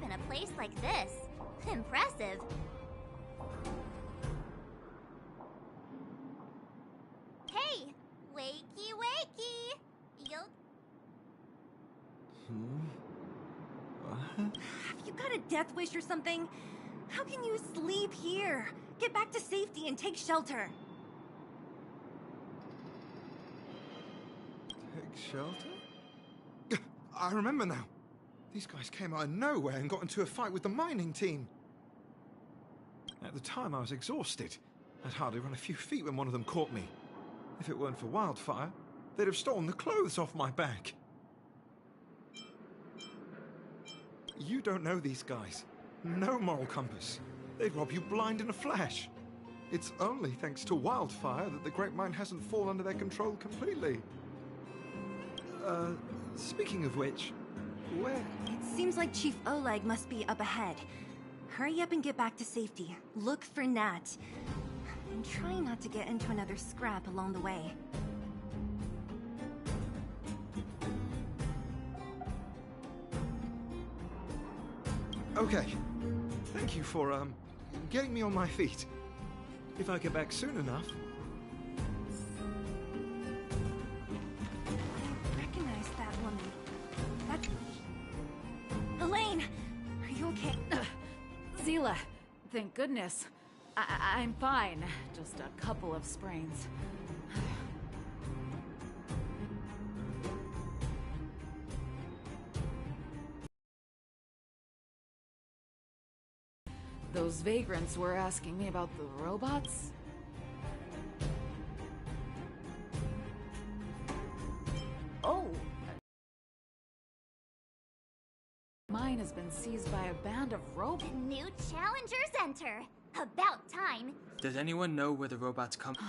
in a place like this. Impressive. Hey! Wakey, wakey! You'll... What? Have you got a death wish or something? How can you sleep here? Get back to safety and take shelter. Take shelter? I remember now. These guys came out of nowhere and got into a fight with the mining team. At the time, I was exhausted. I'd hardly run a few feet when one of them caught me. If it weren't for Wildfire, they'd have stolen the clothes off my back. You don't know these guys. No moral compass. They'd rob you blind in a flash. It's only thanks to Wildfire that the Great Mine hasn't fallen under their control completely. Speaking of which, where... It seems like Chief Oleg must be up ahead. Hurry up and get back to safety. Look for Nat. And try not to get into another scrap along the way. Okay. Thank you for, getting me on my feet. If I get back soon enough... I recognize that woman. That's... Elaine! Are you okay? Seele, thank goodness. I'm fine. Just a couple of sprains. Those vagrants were asking me about the robots? Oh! Mine has been seized by a band of robots. New challengers enter. About time. Does anyone know where the robots come from?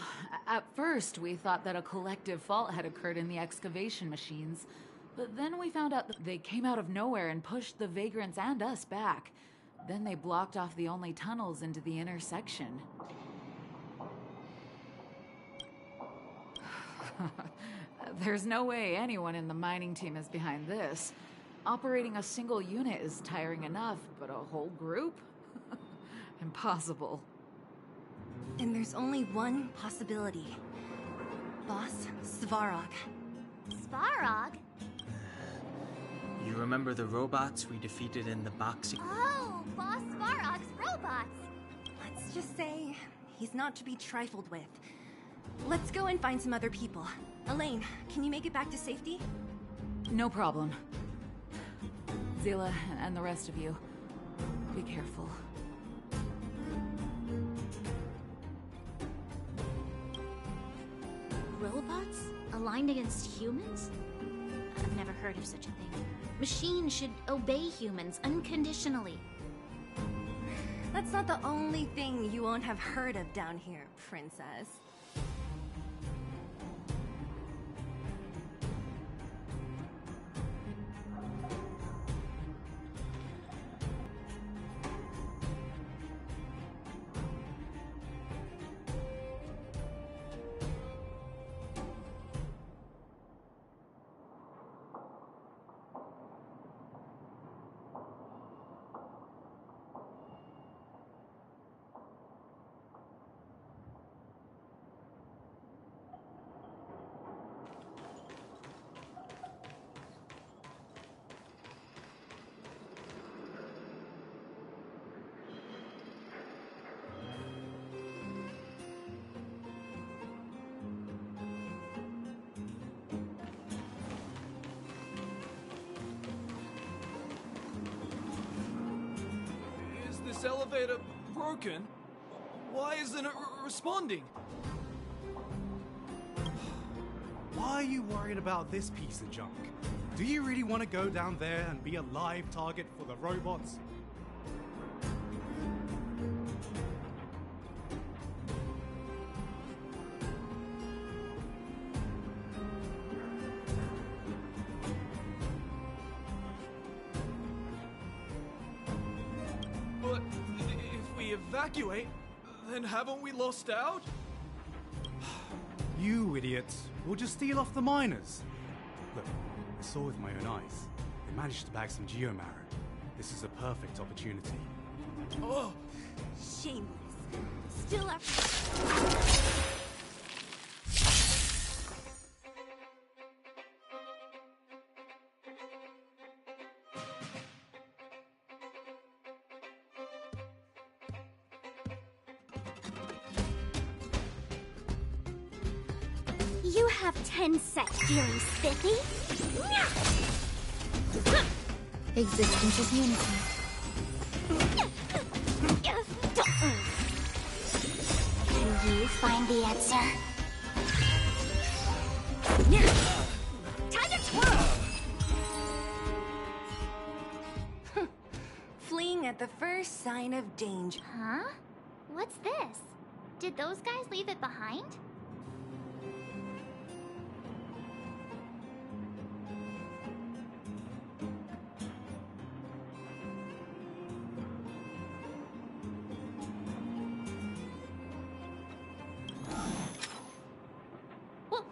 At first, we thought that a collective fault had occurred in the excavation machines. But then we found out that they came out of nowhere and pushed the vagrants and us back. Then they blocked off the only tunnels into the intersection. There's no way anyone in the mining team is behind this. Operating a single unit is tiring enough, but a whole group? Impossible. And there's only one possibility. Boss Svarog. Svarog? You remember the robots we defeated in the boxing? Oh, Boss Svarog's robots. Let's just say he's not to be trifled with. Let's go and find some other people. Elaine, can you make it back to safety? No problem. Seele and the rest of you, be careful. Robots? Aligned against humans? I've never heard of such a thing. Machines should obey humans unconditionally. That's not the only thing you won't have heard of down here, Princess. This elevator broken? Why isn't it responding? Why are you worried about this piece of junk? Do you really want to go down there and be a live target for the robots? But if we evacuate, then haven't we lost out? You idiots! We'll just steal off the miners. Look, I saw with my own eyes. They managed to bag some geomarrow. This is a perfect opportunity. Oh, Shameless. Still after. You have 10 sets, dearie Spiffy. Existence is unity. Can you find the answer? Time to twirl! Fleeing at the first sign of danger. Huh? What's this? Did those guys leave it behind?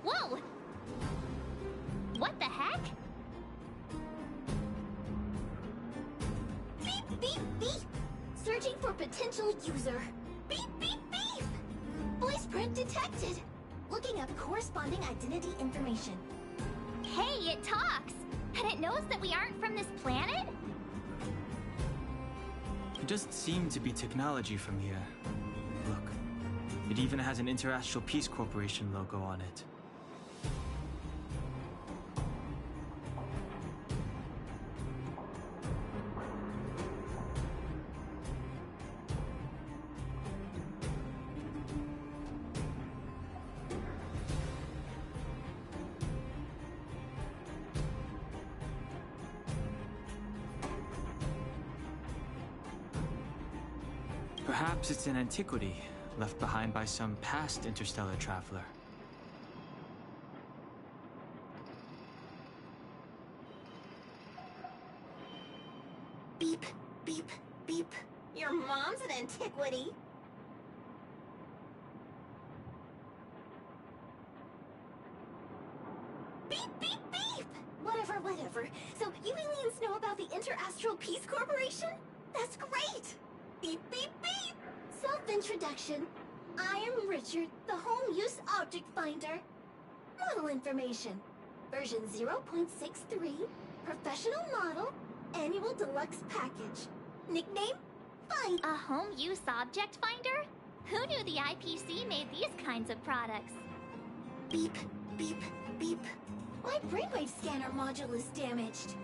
Whoa! What the heck? Beep, beep, beep! Searching for potential user. Beep, beep, beep! Voice print detected. Looking up corresponding identity information. Hey, it talks! And it knows that we aren't from this planet? It doesn't seem to be technology from here. Look, it even has an Interastral Peace Corporation logo on it. Perhaps it's an antiquity, left behind by some past interstellar traveler. Beep, beep, beep. Your mom's an antiquity. Beep, beep, beep! Whatever. So you aliens know about the Interastral Peace Corporation? That's great! Beep, beep, beep! Self-introduction. I am Richard, the Home Use Object Finder. Model information. Version 0.63. Professional model. Annual deluxe package. Nickname? Find. A home use object finder? Who knew the IPC made these kinds of products? Beep, beep, beep. My brainwave scanner module is damaged.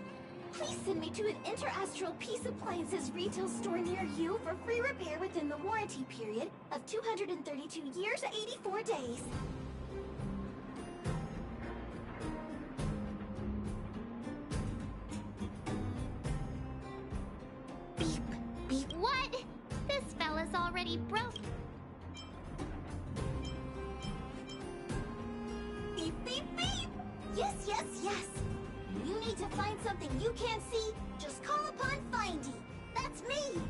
Please send me to an Interastral Peace Appliances retail store near you for free repair within the warranty period of 232 years, 84 days. Beep, beep. What? This fella's already broke. Beep, beep, beep! Yes. You need to find something you can't see? Just call upon Findy. That's me!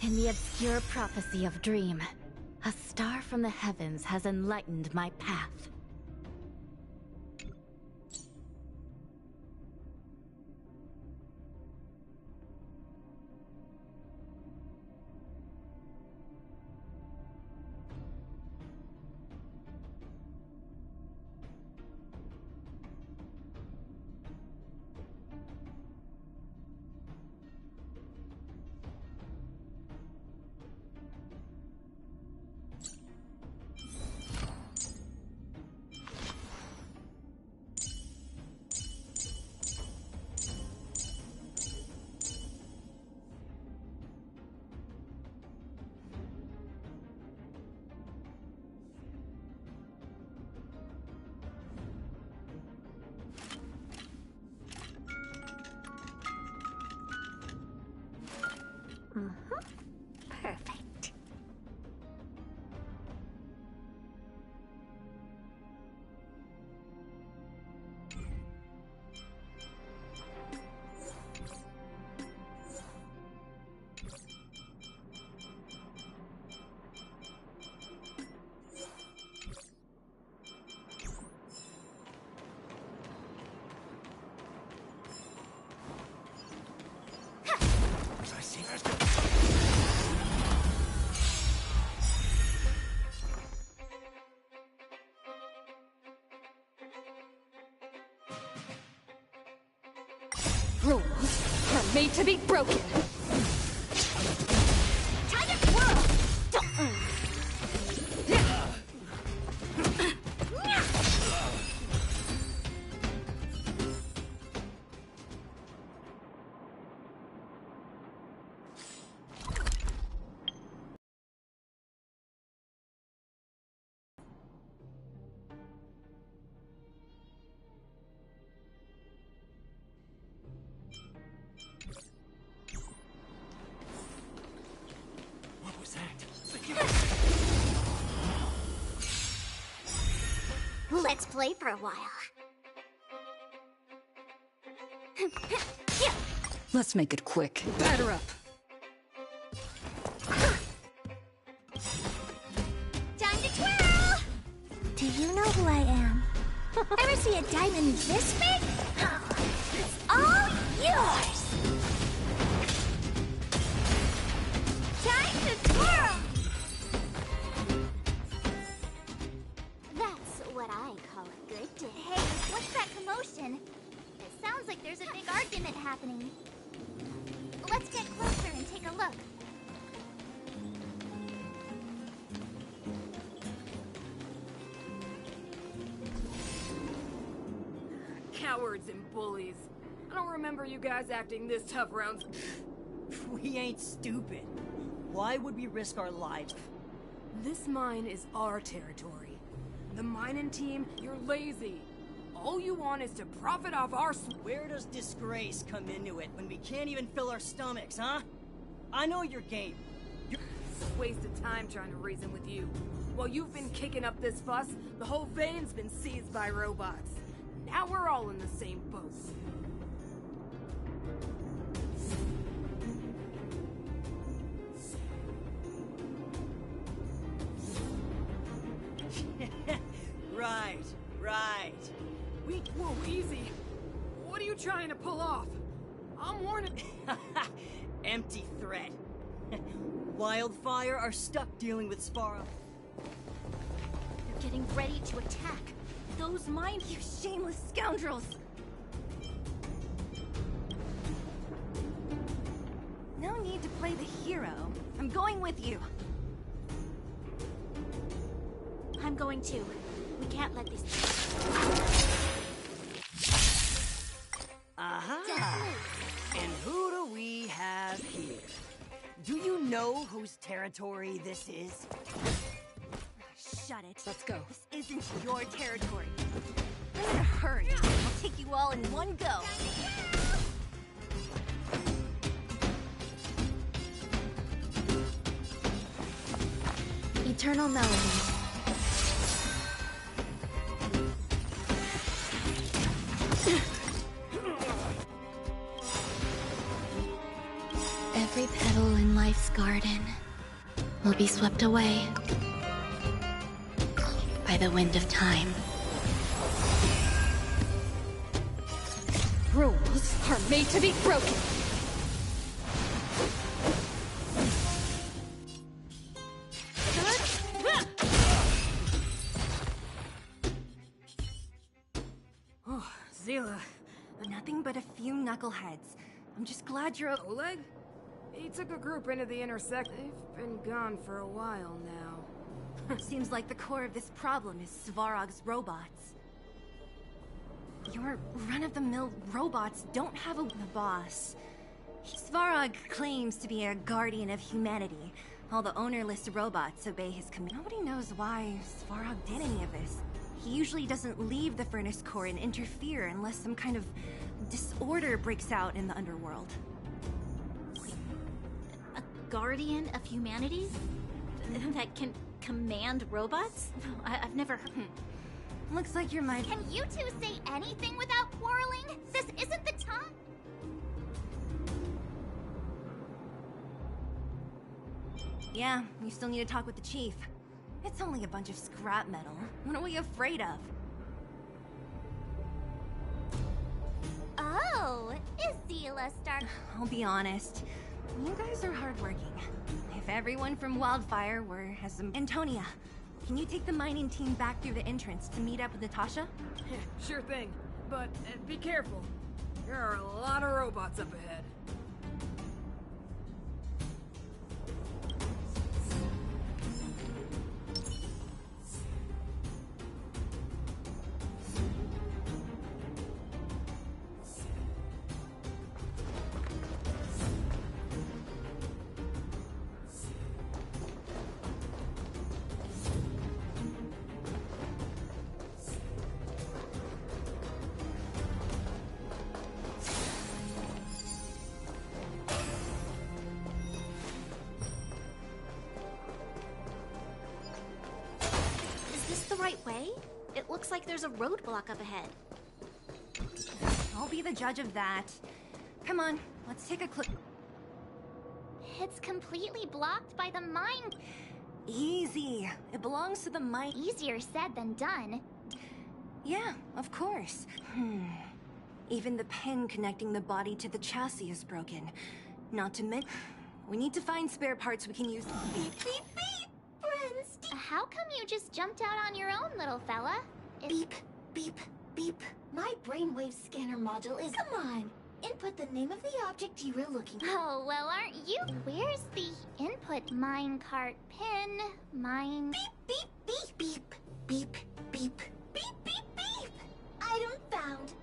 In the obscure prophecy of Dream, a star from the heavens has enlightened my path. Perfect. Rules are made to be broken. Time to twirl! What was that? Let's play for a while. Let's make it quick. Batter up. Time to twirl! Do you know who I am? Ever see a diamond this big? It's all yours! Time to twirl! That's what I call a good day. Hey, what's that commotion? It sounds like there's a big argument happening. Let's get closer and take a look. Cowards and bullies. I don't remember you guys acting this tough around. We ain't stupid. Why would we risk our lives? This mine is our territory. The mining team, you're lazy. All you want is to profit off our Where does disgrace come into it when we can't even fill our stomachs, huh? I know your game. It's a waste of time trying to reason with you. While you've been kicking up this fuss, the whole vein's been seized by robots. Now we're all in the same boat. Right. Whoa, easy. What are you trying to pull off? I'm warning. Empty threat. Wildfire are stuck dealing with Svarog. They're getting ready to attack. Those mind you shameless scoundrels! No need to play the hero. I'm going with you. I'm going too. We can't let these... Aha! And who do we have here? Do you know whose territory this is? Shut it. Let's go. This isn't your territory. I'm in a hurry. I'll take you all in one go. Eternal Melody. Every petal in life's garden will be swept away by the wind of time. Rules are made to be broken. Oh, Zila. Nothing but a few knuckleheads. I'm just glad you're Oleg? He took a group into the intersect. They've been gone for a while now. Seems like the core of this problem is Svarog's robots. Your run-of-the-mill robots don't have a boss. Svarog claims to be a guardian of humanity. All the ownerless robots obey his command. Nobody knows why Svarog did any of this. He usually doesn't leave the Furnace Core and interfere unless some kind of disorder breaks out in the underworld. A guardian of humanity? That can command robots? I've never heard... Looks like you're my... Can you two say anything without quarreling? This isn't the time. Yeah, you still need to talk with the chief. It's only a bunch of scrap metal. What are we afraid of? Oh, is Zila start... I'll be honest. You guys are hardworking. If everyone from Wildfire were as Antonia, can you take the mining team back through the entrance to meet up with Natasha? Sure thing. But be careful. There are a lot of robots up ahead. Right way? It looks like there's a roadblock up ahead. I'll be the judge of that. Come on, let's take a quick... It's completely blocked by the mine. Easy. It belongs to the mine. Easier said than done. Yeah, of course. Even the pin connecting the body to the chassis is broken. Not to mention... We need to find spare parts we can use... Beep, beep, beep! Friends! How come you just jumped out on your own, little fella? Beep, beep, beep. My brainwave scanner module is... Come on! Input the name of the object you were looking for. Oh, well, aren't you? Where's the input minecart pin? Mine... Beep, beep, beep, beep, beep, beep, beep, beep, beep! Item found.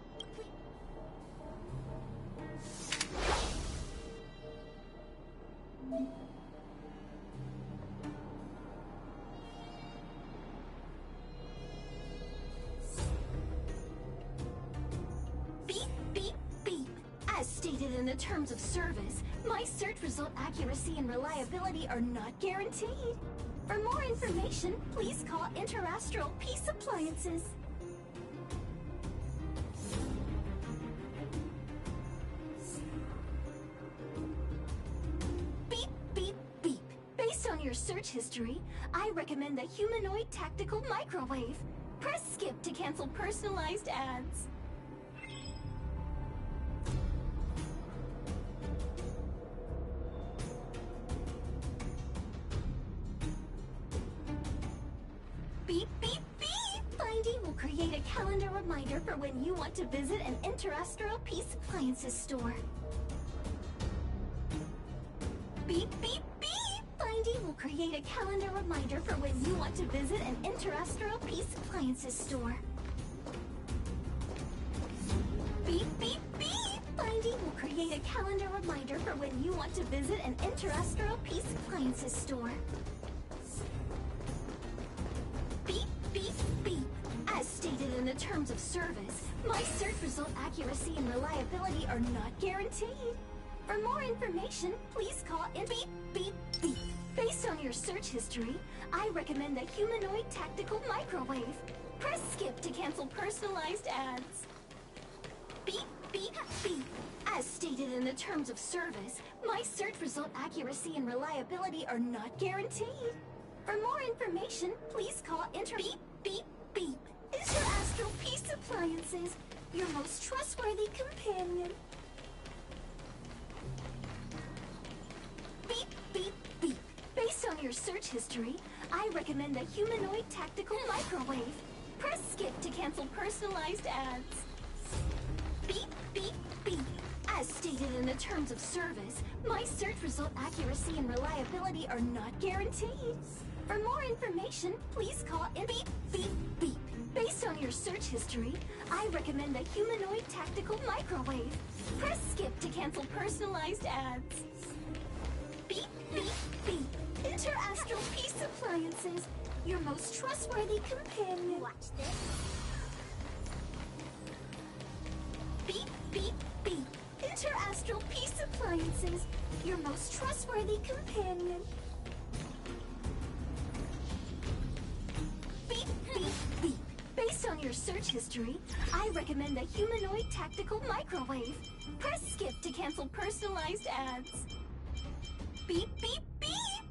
As stated in the terms of service, my search result accuracy and reliability are not guaranteed. For more information, please call Interastral Peace Appliances. Beep, beep, beep. Based on your search history, I recommend the Humanoid Tactical Microwave. Press skip to cancel personalized ads. Beep, beep, beep! Finding will create a calendar reminder for when you want to visit an Interastral Peace Appliances store. Beep, beep, beep! Finding will create a calendar reminder for when you want to visit an Interastral Peace Appliances store. Beep, beep, beep! Finding will create a calendar reminder for when you want to visit an Interastral Peace Appliances store. Beep, beep, beep. As stated in the terms of service, my search result accuracy and reliability are not guaranteed. For more information, please call in beep, beep, beep. Based on your search history, I recommend the Humanoid Tactical Microwave. Press skip to cancel personalized ads. Beep, beep, beep. As stated in the terms of service, my search result accuracy and reliability are not guaranteed. For more information, please call Beep, beep, beep. Interastral Peace Appliances, your most trustworthy companion. Beep, beep, beep. Based on your search history, I recommend the Humanoid Tactical Microwave. Press skip to cancel personalized ads. Beep, beep, beep. As stated in the terms of service, my search result accuracy and reliability are not guaranteed. For more information, please call in beep, beep, beep. Based on your search history, I recommend the Humanoid Tactical Microwave. Press skip to cancel personalized ads. Beep, beep, beep. Interastral Peace Appliances, your most trustworthy companion. Watch this. Beep, beep, beep. Interastral Peace Appliances, your most trustworthy companion. Beep, beep, beep. Based on your search history, I recommend a humanoid tactical microwave. Press skip to cancel personalized ads. Beep, beep, beep!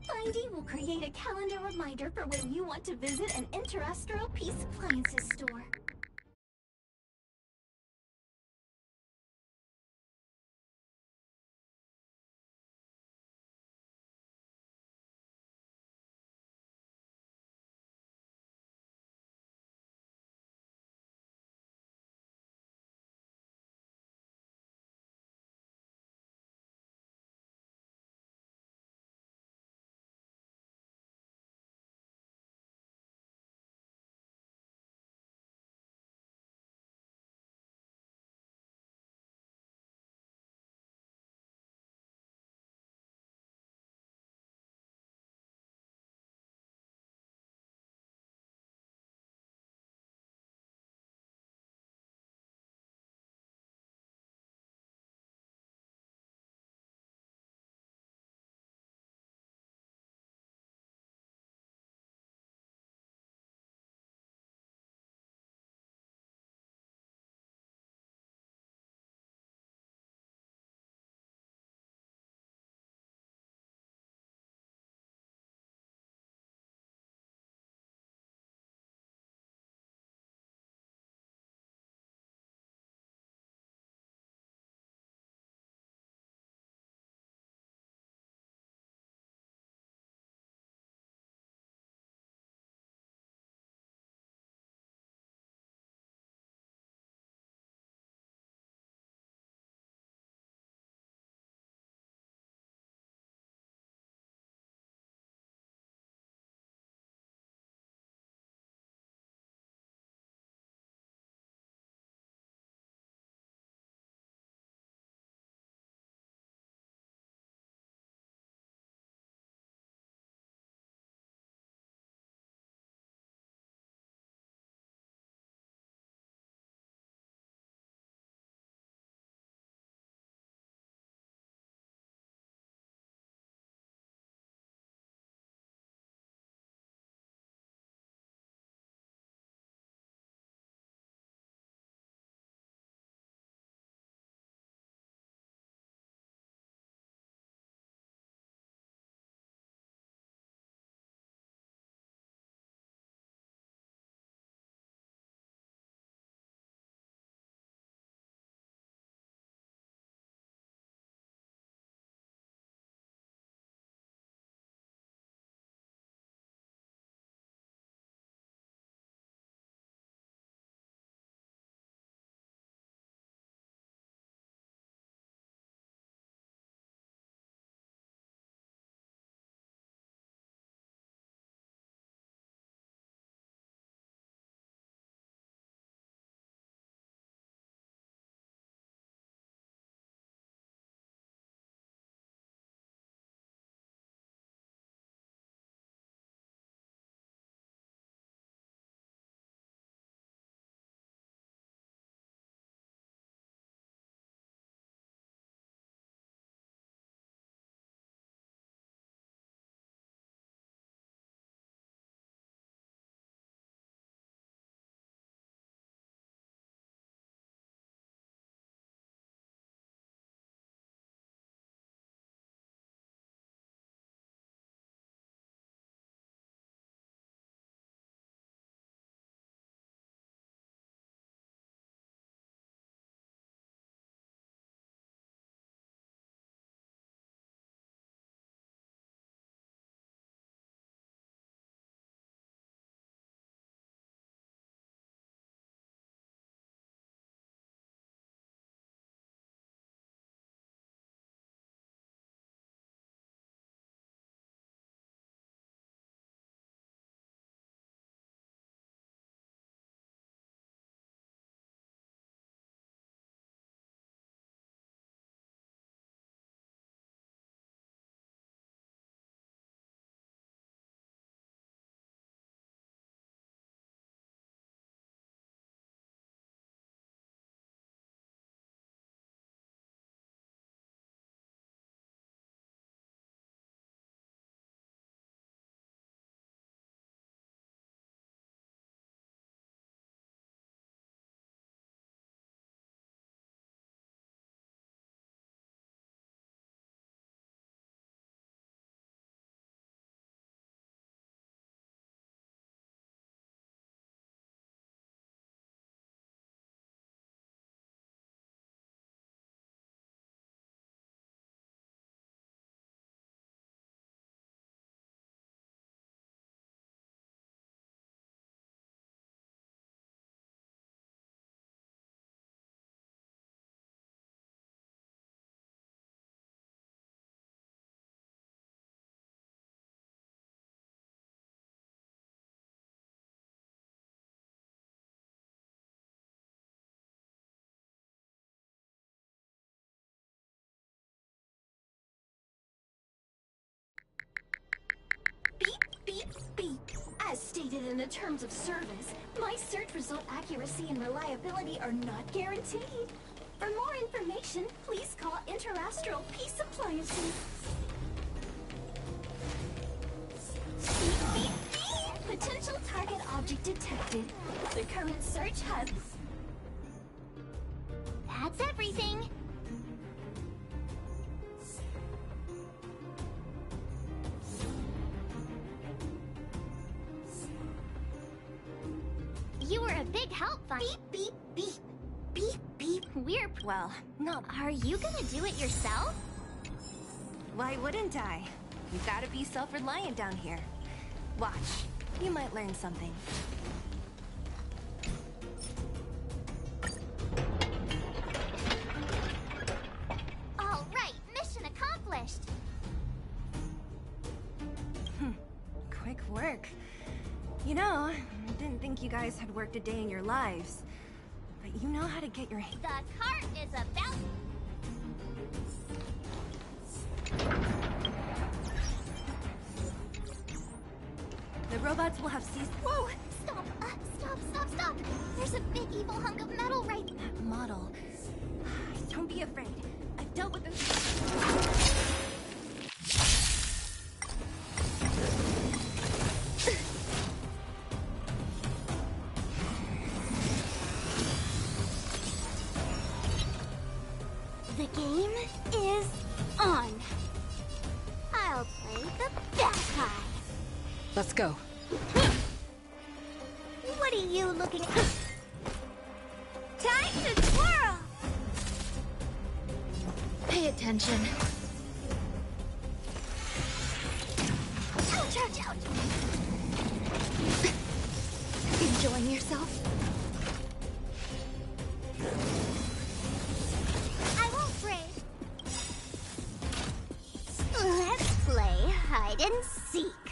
Findy will create a calendar reminder for when you want to visit an Interastral Peace Appliances store. As stated in the terms of service, my search result accuracy and reliability are not guaranteed. For more information, please call Interastral Peace Appliances. Beep, beep, beep. Potential target object detected. The current search has... That's everything. You were a big help, Fun. Beep, beep, beep. Beep, beep. We're... Well, no. Are you gonna do it yourself? Why wouldn't I? We've got to be self-reliant down here. Watch. You might learn something. All right, mission accomplished. Quick work. You know, I didn't think you guys had worked a day in your lives. But you know how to get your... The cart is about... The robots will have seized... Whoa! Stop! Stop! There's a big evil hunk of metal right... that model. Don't be afraid. I've dealt with them... The game is on. I'll play the bad guy. Let's go. What are you looking at? Time to twirl! Pay attention. Ouch, ouch, ouch! Enjoying yourself? I won't break. Let's play hide and seek.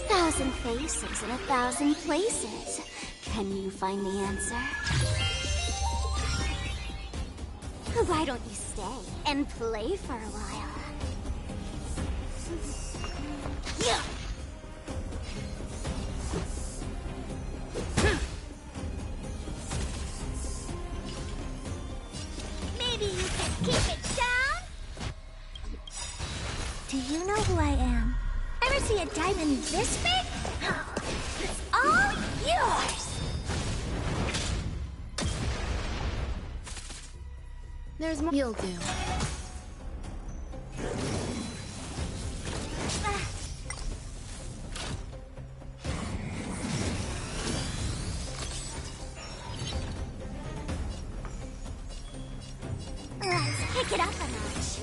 1,000 faces in 1,000 places. Can you find the answer? Why don't you stay and play for a while? Yeah. Maybe you can keep it down? Do you know who I am? Ever see a diamond this big? It's all yours! There's more you'll do. Let's pick it up a notch.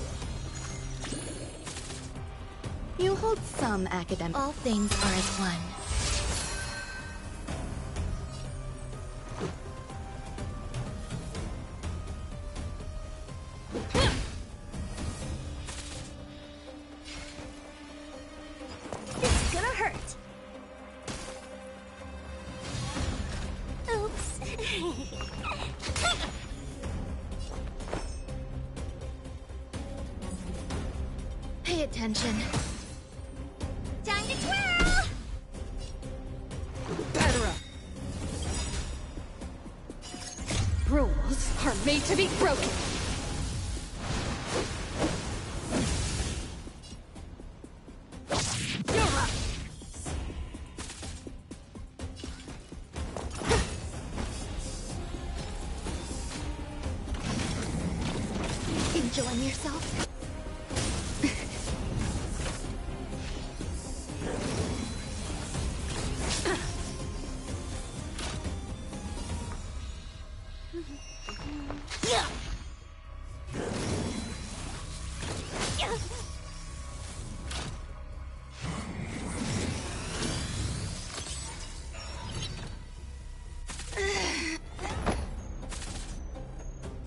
You hold some academic. All things are as one. This is gonna hurt. Oops. Pay attention. Time to twirl! Batter up! Rules are made to be broken! Enjoying yourself?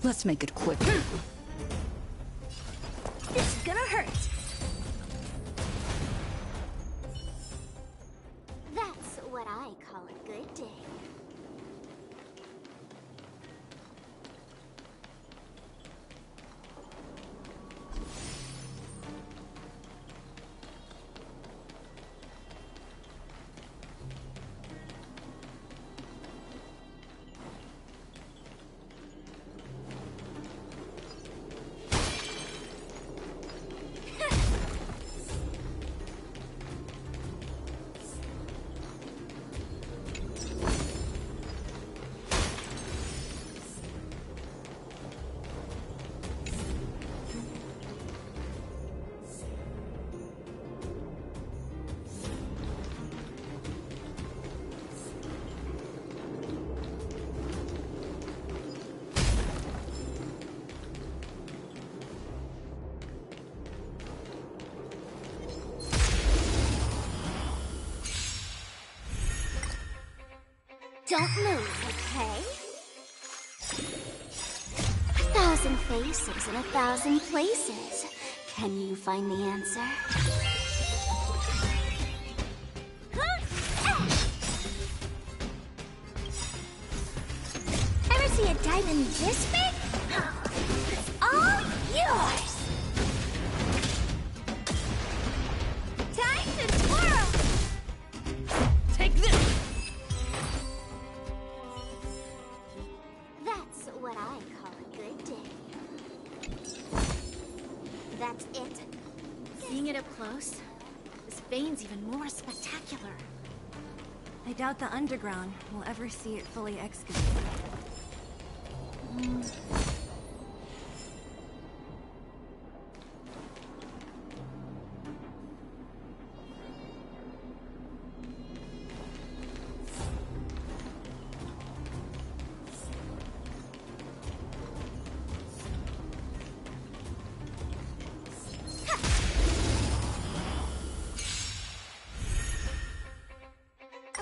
Let's make it quick. This is gonna hurt. That's what I call a good day. Don't move, okay? 1,000 faces in 1,000 places. Can you find the answer? Ever see a diamond this big? It's all yours! Time to twirl! Take this! That's what I call a good day. That's it. Seeing it up close, this vein's even more spectacular. I doubt the underground will ever see it fully excavated.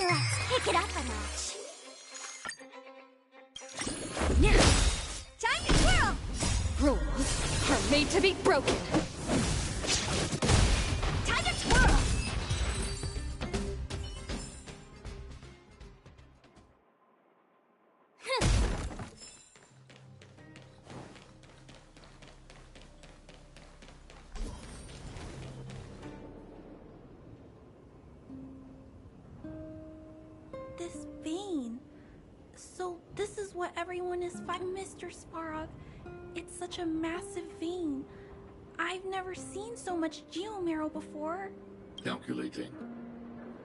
Let's pick it up a notch. Yeah. Time to twirl! Rules are made to be broken. Time to twirl! This vein. So this is what everyone is fighting, Mr. Svarog. It's such a massive vein. I've never seen so much geomarrow before. Calculating.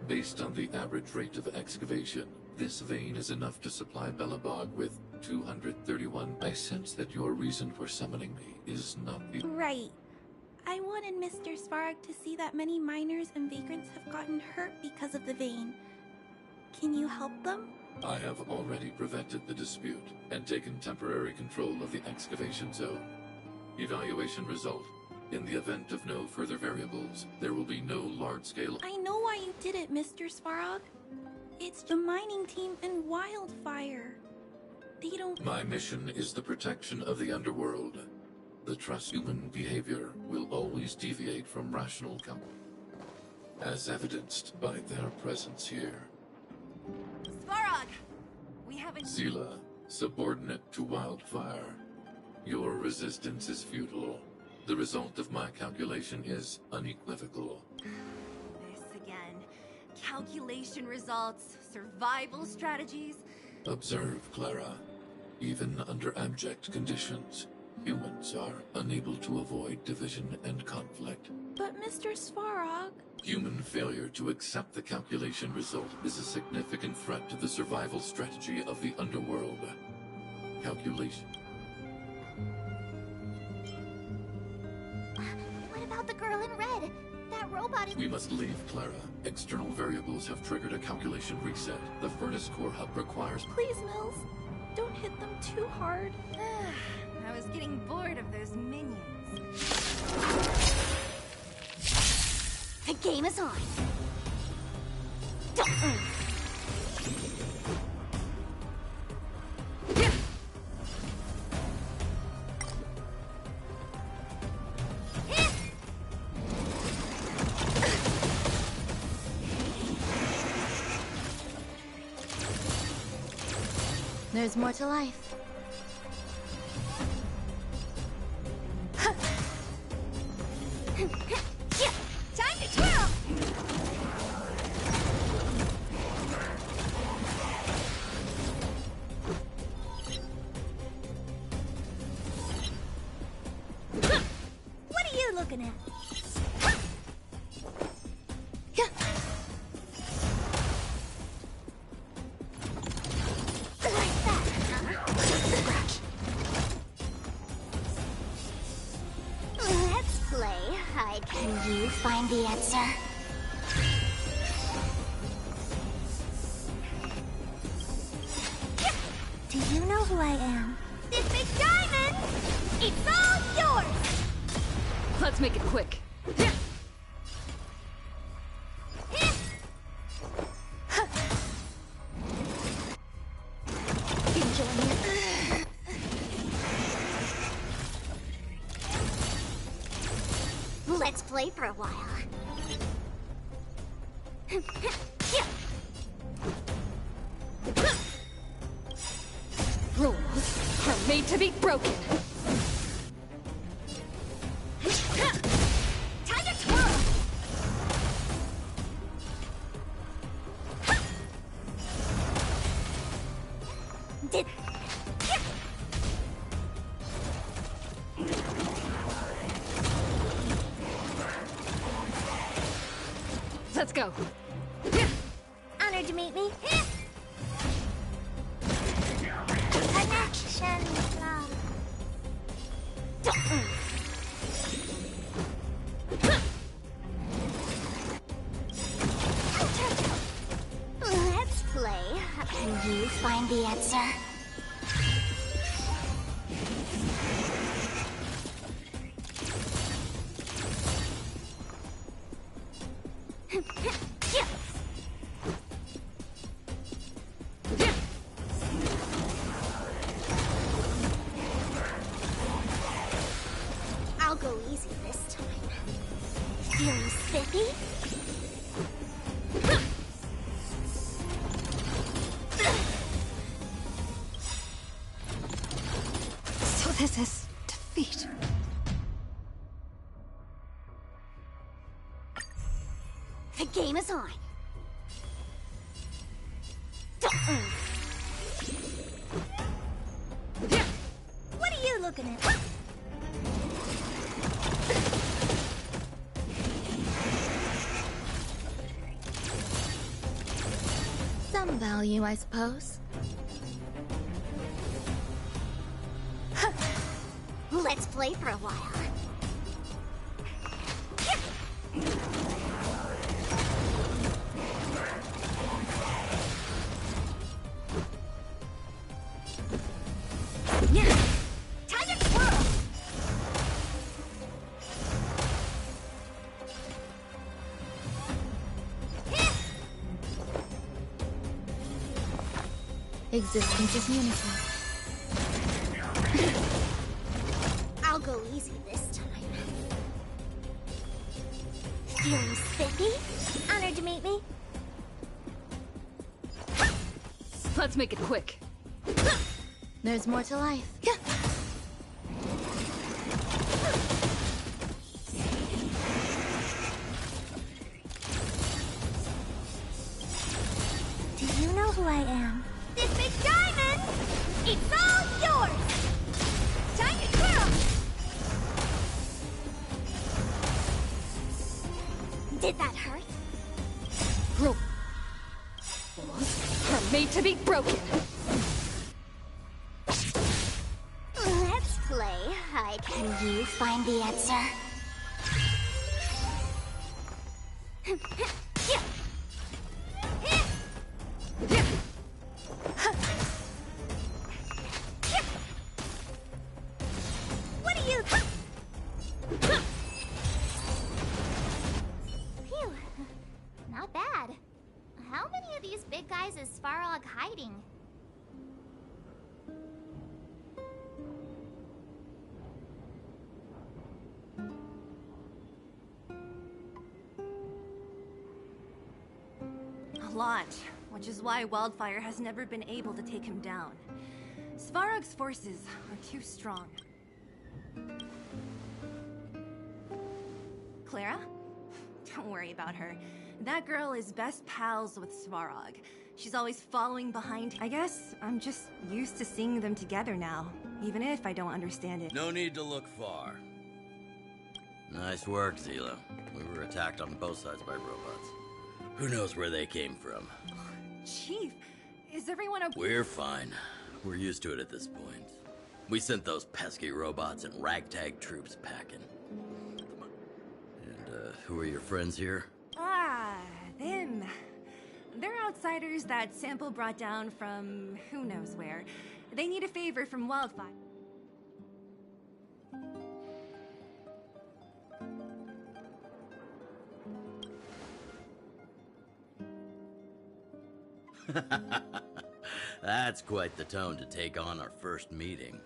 Based on the average rate of excavation, this vein is enough to supply Belobog with 231. I sense that your reason for summoning me is not the... Right. I wanted Mr. Svarog to see that many miners and vagrants have gotten hurt because of the vein. Can you help them? I have already prevented the dispute and taken temporary control of the excavation zone. Evaluation result. In the event of no further variables, there will be no large-scale... I know why you did it, Mr. Svarog. It's the mining team and Wildfire. They don't... My mission is the protection of the underworld. The trust human behavior will always deviate from rational as evidenced by their presence here. Svarog! We haven't... Seele, subordinate to Wildfire. Your resistance is futile. The result of my calculation is unequivocal. This again. Calculation results, survival strategies. Observe, Clara. Even under abject conditions, humans are unable to avoid division and conflict. But Mr. Svarog... Human failure to accept the calculation result is a significant threat to the survival strategy of the underworld. Calculation. What about the girl in red? That robot is... We must leave, Clara. External variables have triggered a calculation reset. The furnace core hub requires... Please, Mills. Don't hit them too hard. I was getting bored of those minions. The game is on. There's more to life. Time to twirl! What are you looking at? Let's play Can you find the answer? Do you know who I am? This big diamond! It's all yours! Let's make it quick. Let's play for a while. Rules are made to be broken. Time to twirl! Did... Let's go. Honored to meet me. Connection. Let's play. Can you find the answer? I'll go easy this time. Feeling spiffy? So this is defeat. The game is on. What are you looking at? Some value, I suppose. Let's play for a while. Time to twirl! Existence is unity. I'll go easy this time. Feeling spiffy? Honored to meet me. Let's make it quick. There's more to life. Do you know who I am? This big diamond! It's all yours! Time to twirl! Did that hurt? Rules are made to be broken. Let's play. Can you find the answer? What are you... Phew. Not bad. How many of these big guys is Svarog hiding? A lot, which is why Wildfire has never been able to take him down. Svarog's forces are too strong. Clara? Don't worry about her. That girl is best pals with Svarog. She's always following behind. I guess I'm just used to seeing them together now, even if I don't understand it. No need to look far. Nice work, Zila. We were attacked on both sides by robots. Who knows where they came from? Chief, is everyone okay? We're fine. We're used to it at this point. We sent those pesky robots and ragtag troops packing. And, who are your friends here? Ah, them. They're outsiders that Sample brought down from who knows where. They need a favor from Wildfire. That's quite the tone to take on our first meeting.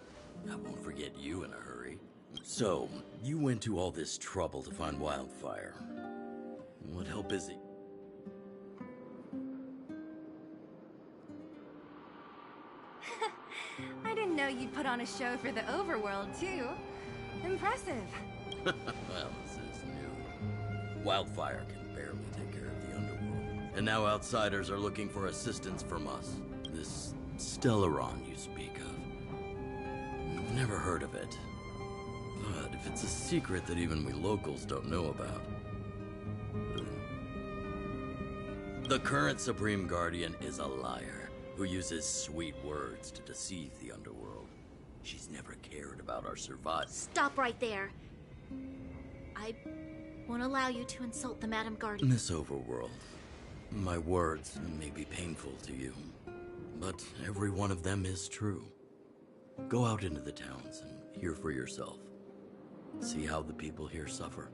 I won't forget you in a hurry. So, you went to all this trouble to find Wildfire. What help is he? I didn't know you'd put on a show for the overworld, too. Impressive. Well, this is new. Wildfire can barely take care of the underworld. And now outsiders are looking for assistance from us. This Stellaron you speak of. Never heard of it. But if it's a secret that even we locals don't know about... The current Supreme Guardian is a liar who uses sweet words to deceive the underworld. She's never cared about our survival. Stop right there. I won't allow you to insult the Madam Guardian. Miss Overworld, my words may be painful to you, but every one of them is true. Go out into the towns and hear for yourself. See how the people here suffer.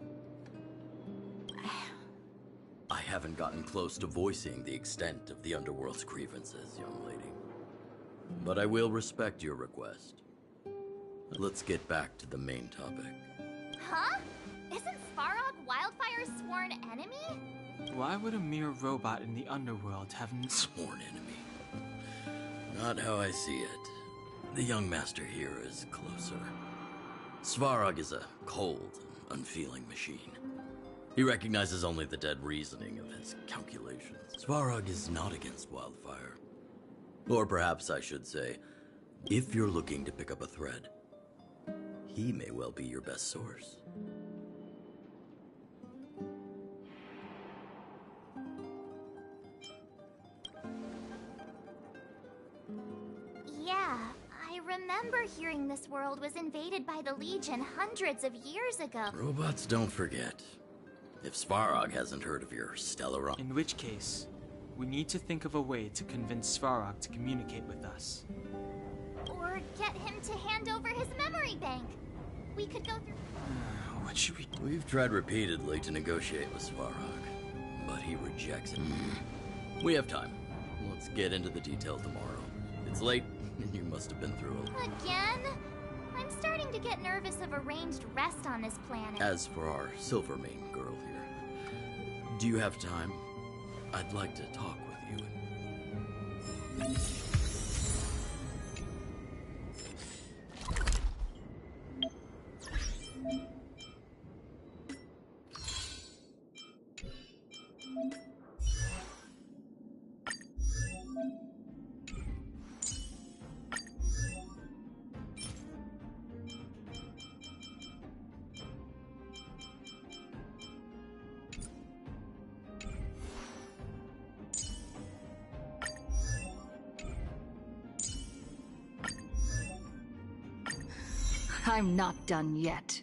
I haven't gotten close to voicing the extent of the underworld's grievances, young lady. But I will respect your request. Let's get back to the main topic. Huh? Isn't Svarog Wildfire's sworn enemy? Why would a mere robot in the underworld have sworn enemy? Not how I see it. The young master here is closer. Svarog is a cold, unfeeling machine. He recognizes only the dead reasoning of his calculations. Svarog is not against Wildfire. Or perhaps I should say, if you're looking to pick up a thread, he may well be your best source. Yeah, I remember hearing this world was invaded by the Legion hundreds of years ago. Robots don't forget. If Svarog hasn't heard of your Stellaron... In which case, we need to think of a way to convince Svarog to communicate with us. Or get him to hand over his memory bank. We could go through... What should we do? We've tried repeatedly to negotiate with Svarog, but he rejects it. We have time. Let's get into the details tomorrow. It's late, and you must have been through a... Again? I'm starting to get nervous of arranged rest on this planet. As for our Silvermane girl here, do you have time? I'd like to talk with you. I'm not done yet.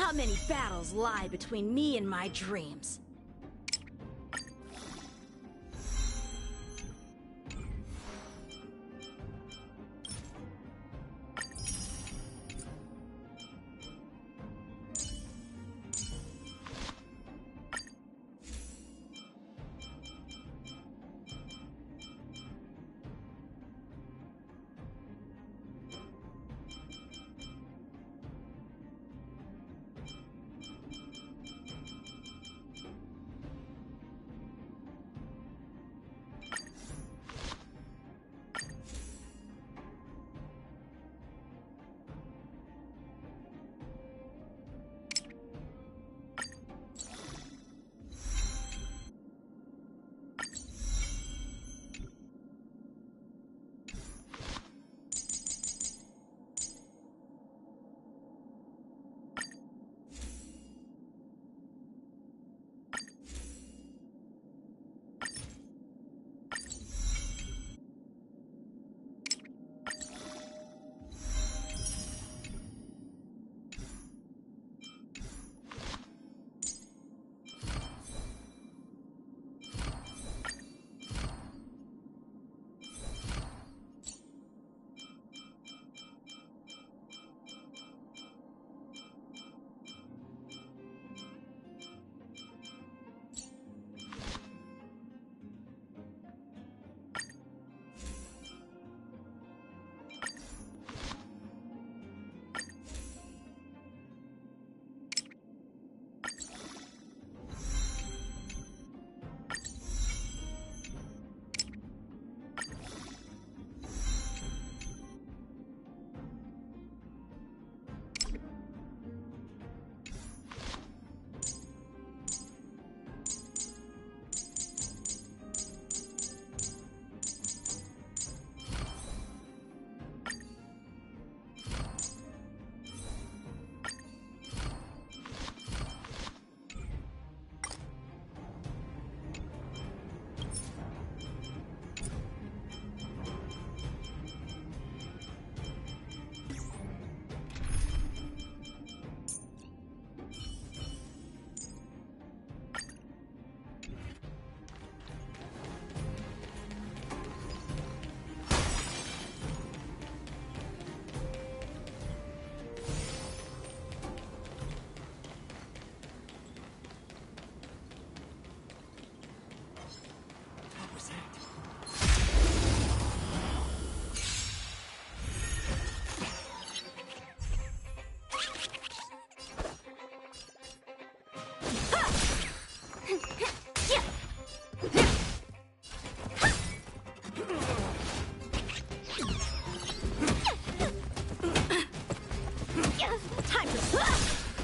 Not many battles lie between me and my dreams.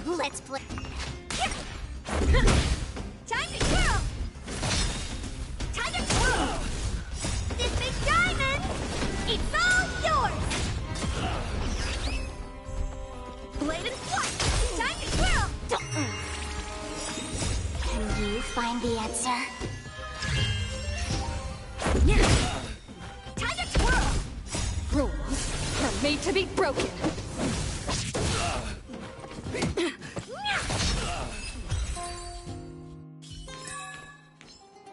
Let's play. Time to twirl! Time to twirl! This big diamond, it's all yours! Blade and flight! Time to twirl! Can you find the answer? Time to twirl! Rules are made to be broken.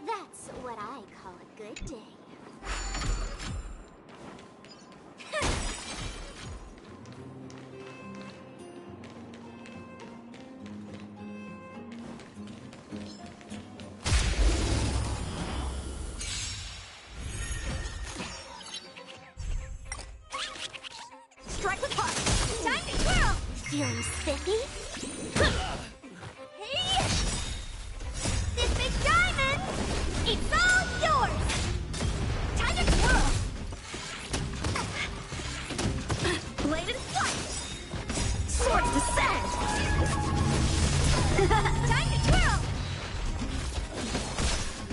That's what I call a good day. Strike with heart! Time to twirl! Feeling spiffy? Hey! This big diamond, it's all yours! Time to twirl! Blade and flight! Swords descend! Time to twirl!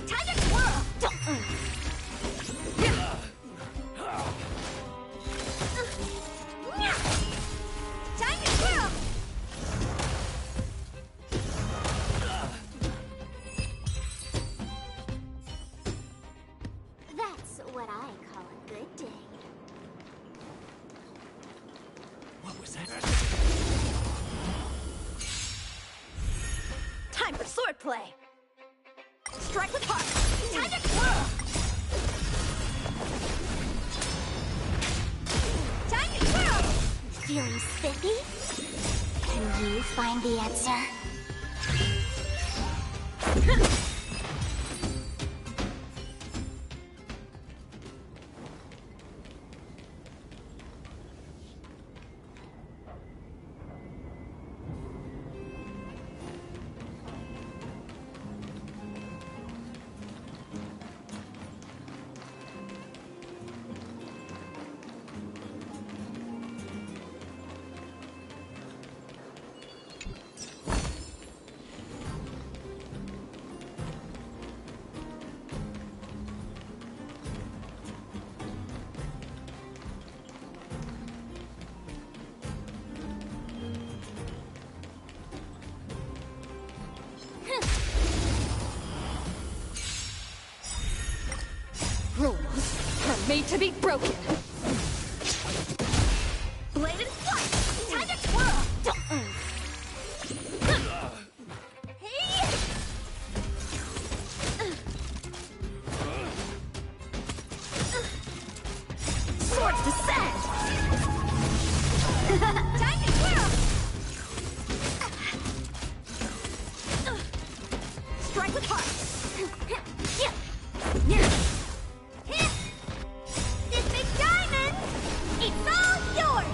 Time to twirl! Time to twirl! That's what I call a good day. What was that? play. Strike with heart. Time to twirl. Time to twirl. Feeling spiffy? Can you find the answer? Rules are made to be broken. Blade and flight. Time to twirl. Swords descend. Time to twirl. Strike with heart. This big diamond, it's all yours.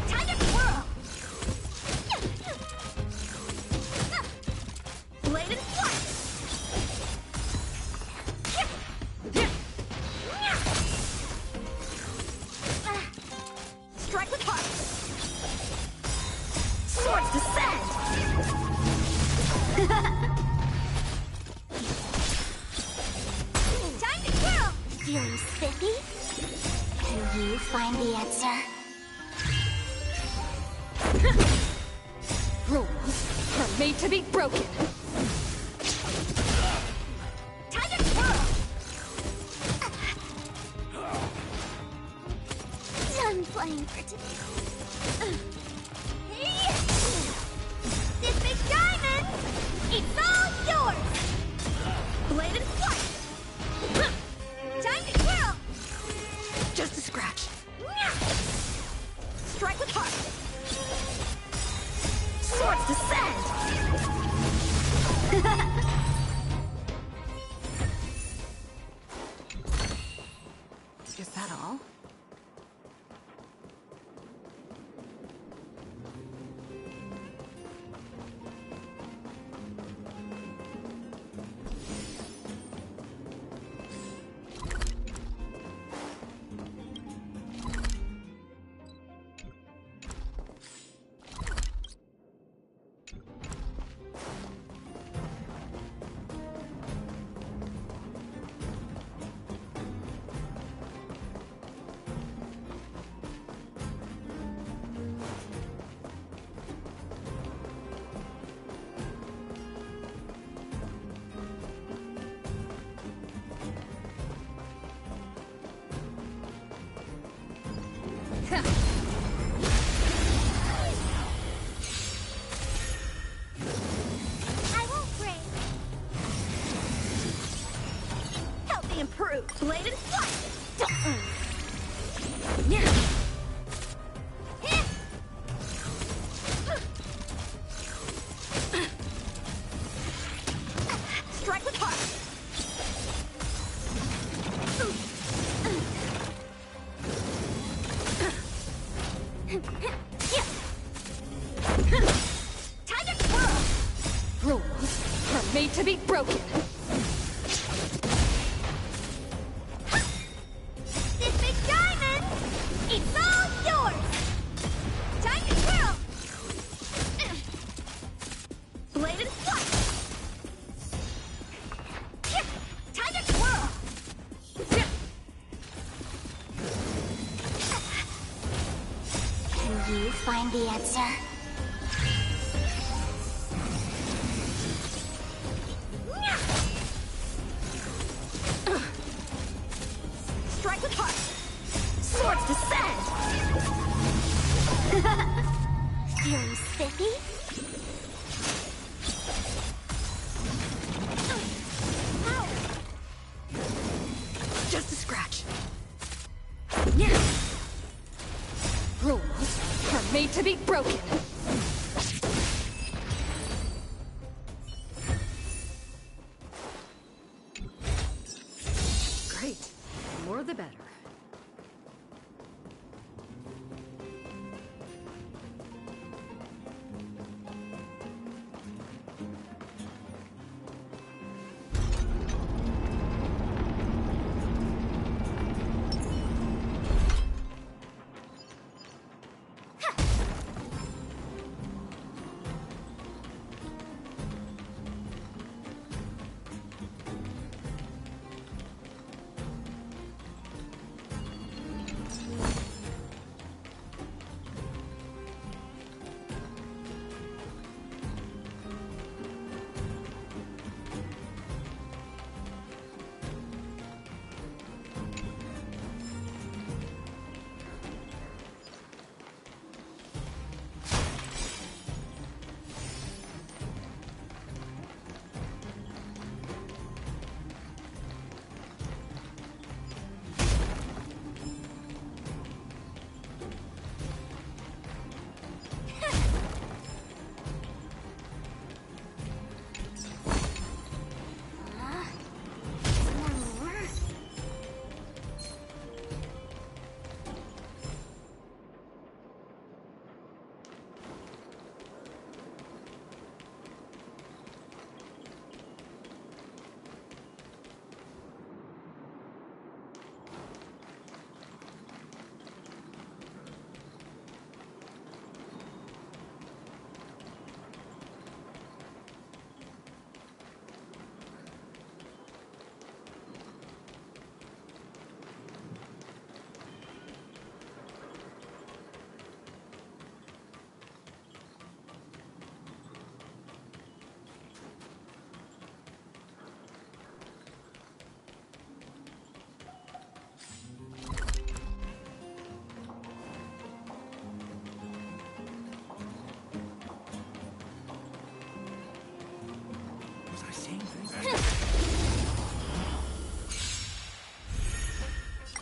Time to twirl. Blade and flight. Strike with heart. Swords descend. Time to twirl. Feeling spiffy? Can you find the answer? Rules are made to be broken. Time to twirl. Done playing for today. This big diamond, it's all yours. Blade and flight. Time to twirl. Just a scratch. Strike with heart. Swords descend. Is that all? I won't break. Help me improve. Blade and flight. Strike with heart. Time to twirl. Rules are made to be broken. This big diamond, it's all yours. Time to twirl. Blade and flight. Time to twirl. Can you find the answer? Strike with heart. Swords descend. Feeling spiffy? made to be broken. Great. The more the better.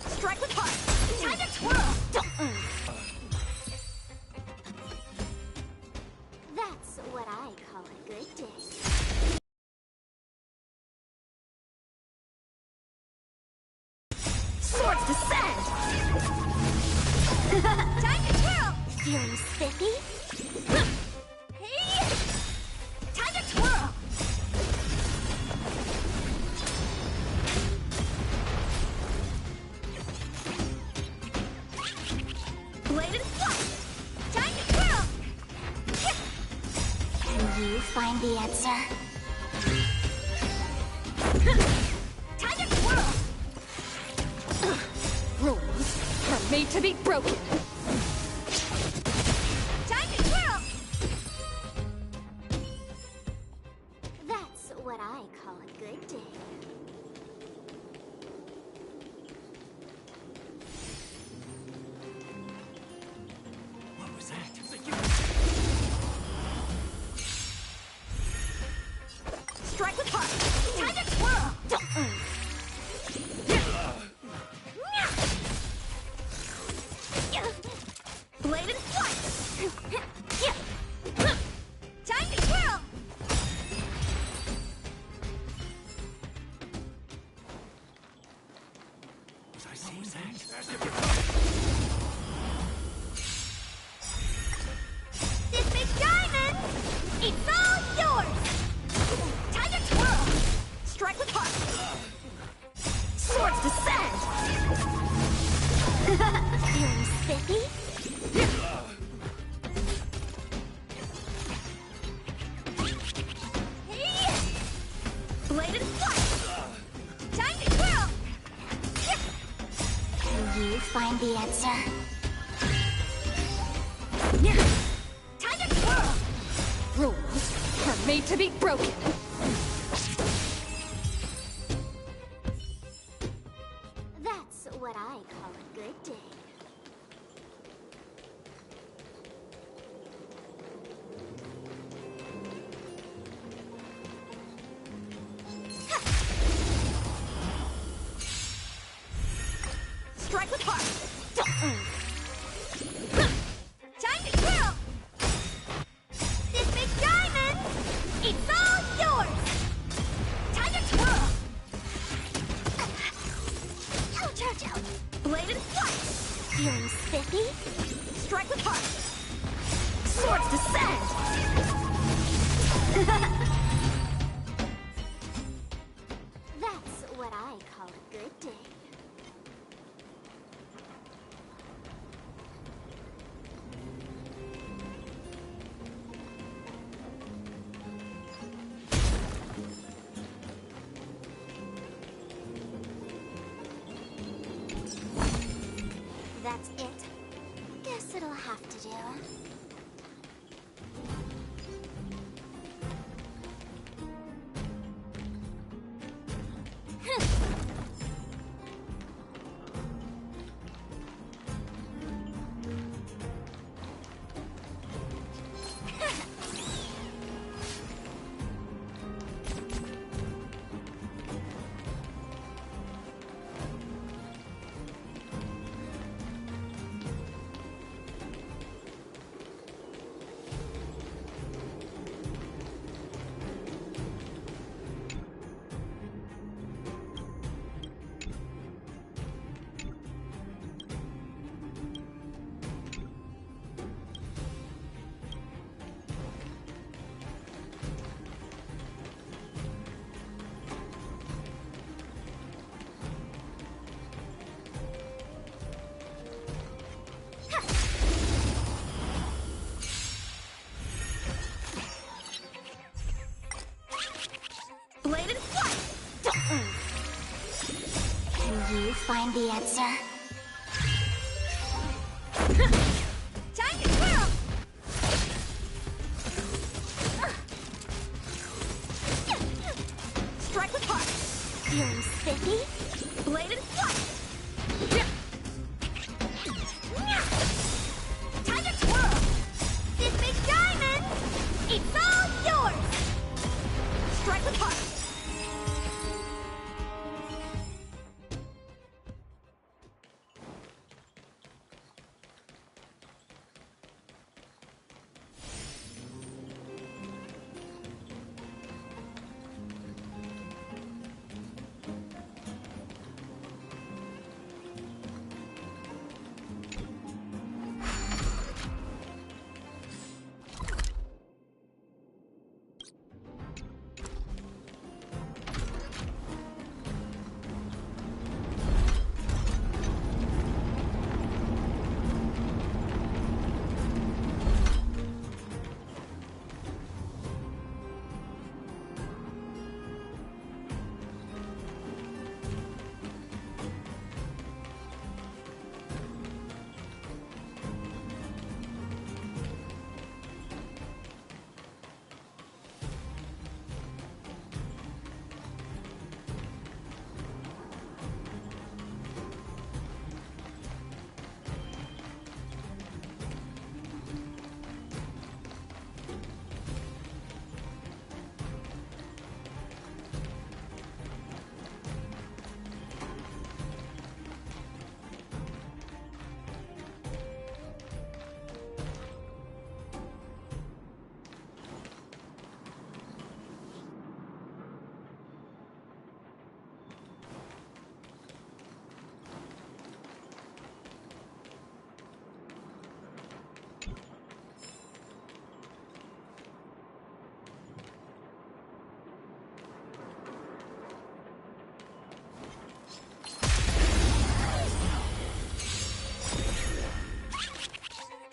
Strike with heart! Time to twirl! That's what I call a good day. Swords descend! Time to twirl! Feeling spiffy? Hey! Time to twirl! Blade and flight! Time to twirl! Can you find the answer? Time to twirl! Rules are made to be broken. Time to twirl! That's what I call a good day. What was that? Strike with heart! Time to twirl! Blade and flight! Time to twirl! Was I saying that? This big diamond! It's all yours! Time to twirl! Strike with heart! Swords descend! Feeling spiffy? Hey! Blade and flight! Time to twirl! Can you find the answer? Time to twirl! Rules are made to be broken. That's what I call a good day. Strike with heart! Time to twirl! Feeling spiffy? Strike with heart! Swords descend! That's what I call a good day. That's it. Guess it'll have to do. Blade and flight! Can you find the answer? Time to twirl! Strike with heart! Feeling spiffy? Blade and flight! Time to twirl! This big diamond! It's all yours! Strike with heart!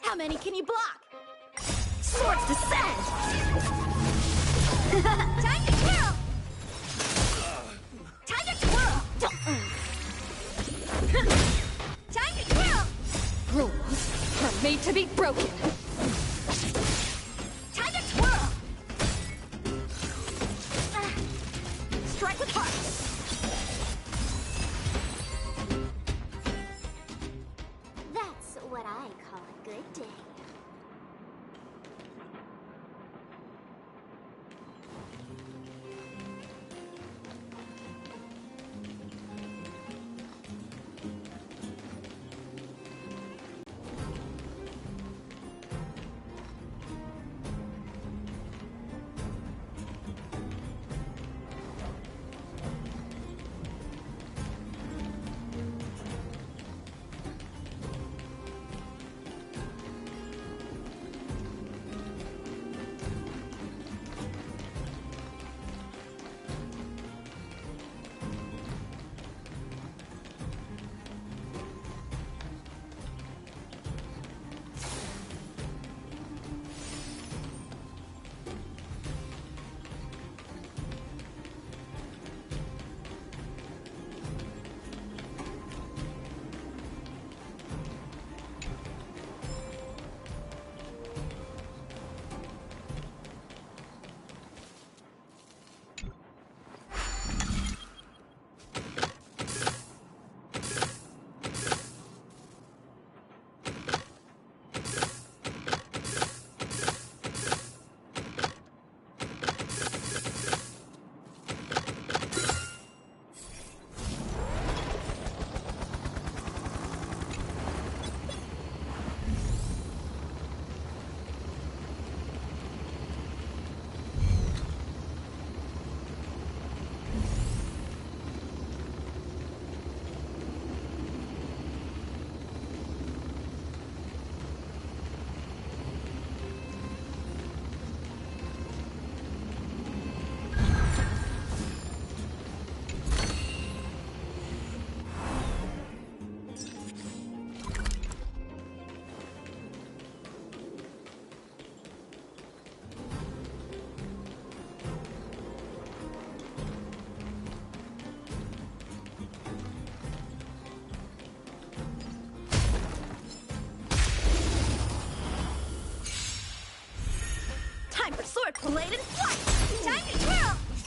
How many can you block? Swords descend! Time to twirl! Time to twirl! Time to twirl! Rules are made to be broken. Time to twirl! Strike with heart! That's what I call a good day.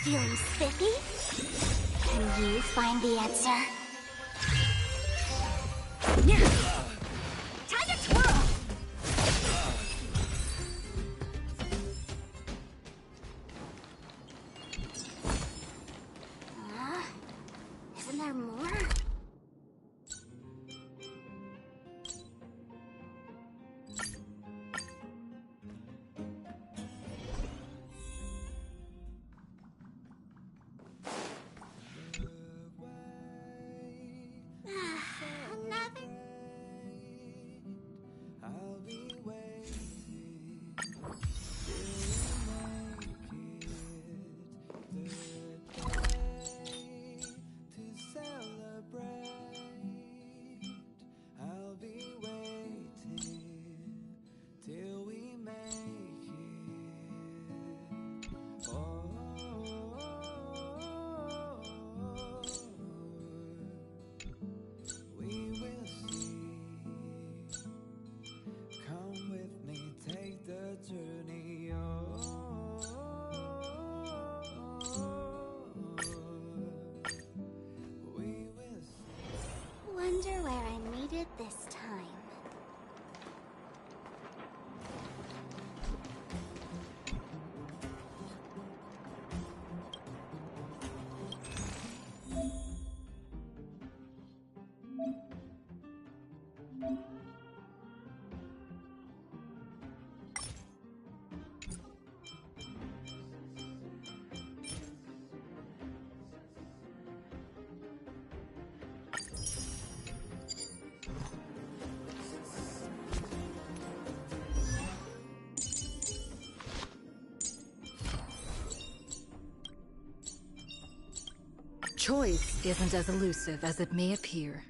Feeling spiffy? Can you find the answer? Time to twirl! Isn't there more? Nothing. Wonder where I made it this time. Choice isn't as elusive as it may appear.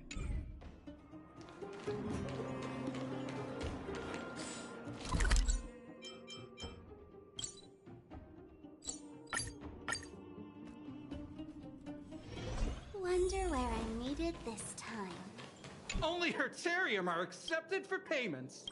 Wonder where I made it this time. Only Hertarium are accepted for payments.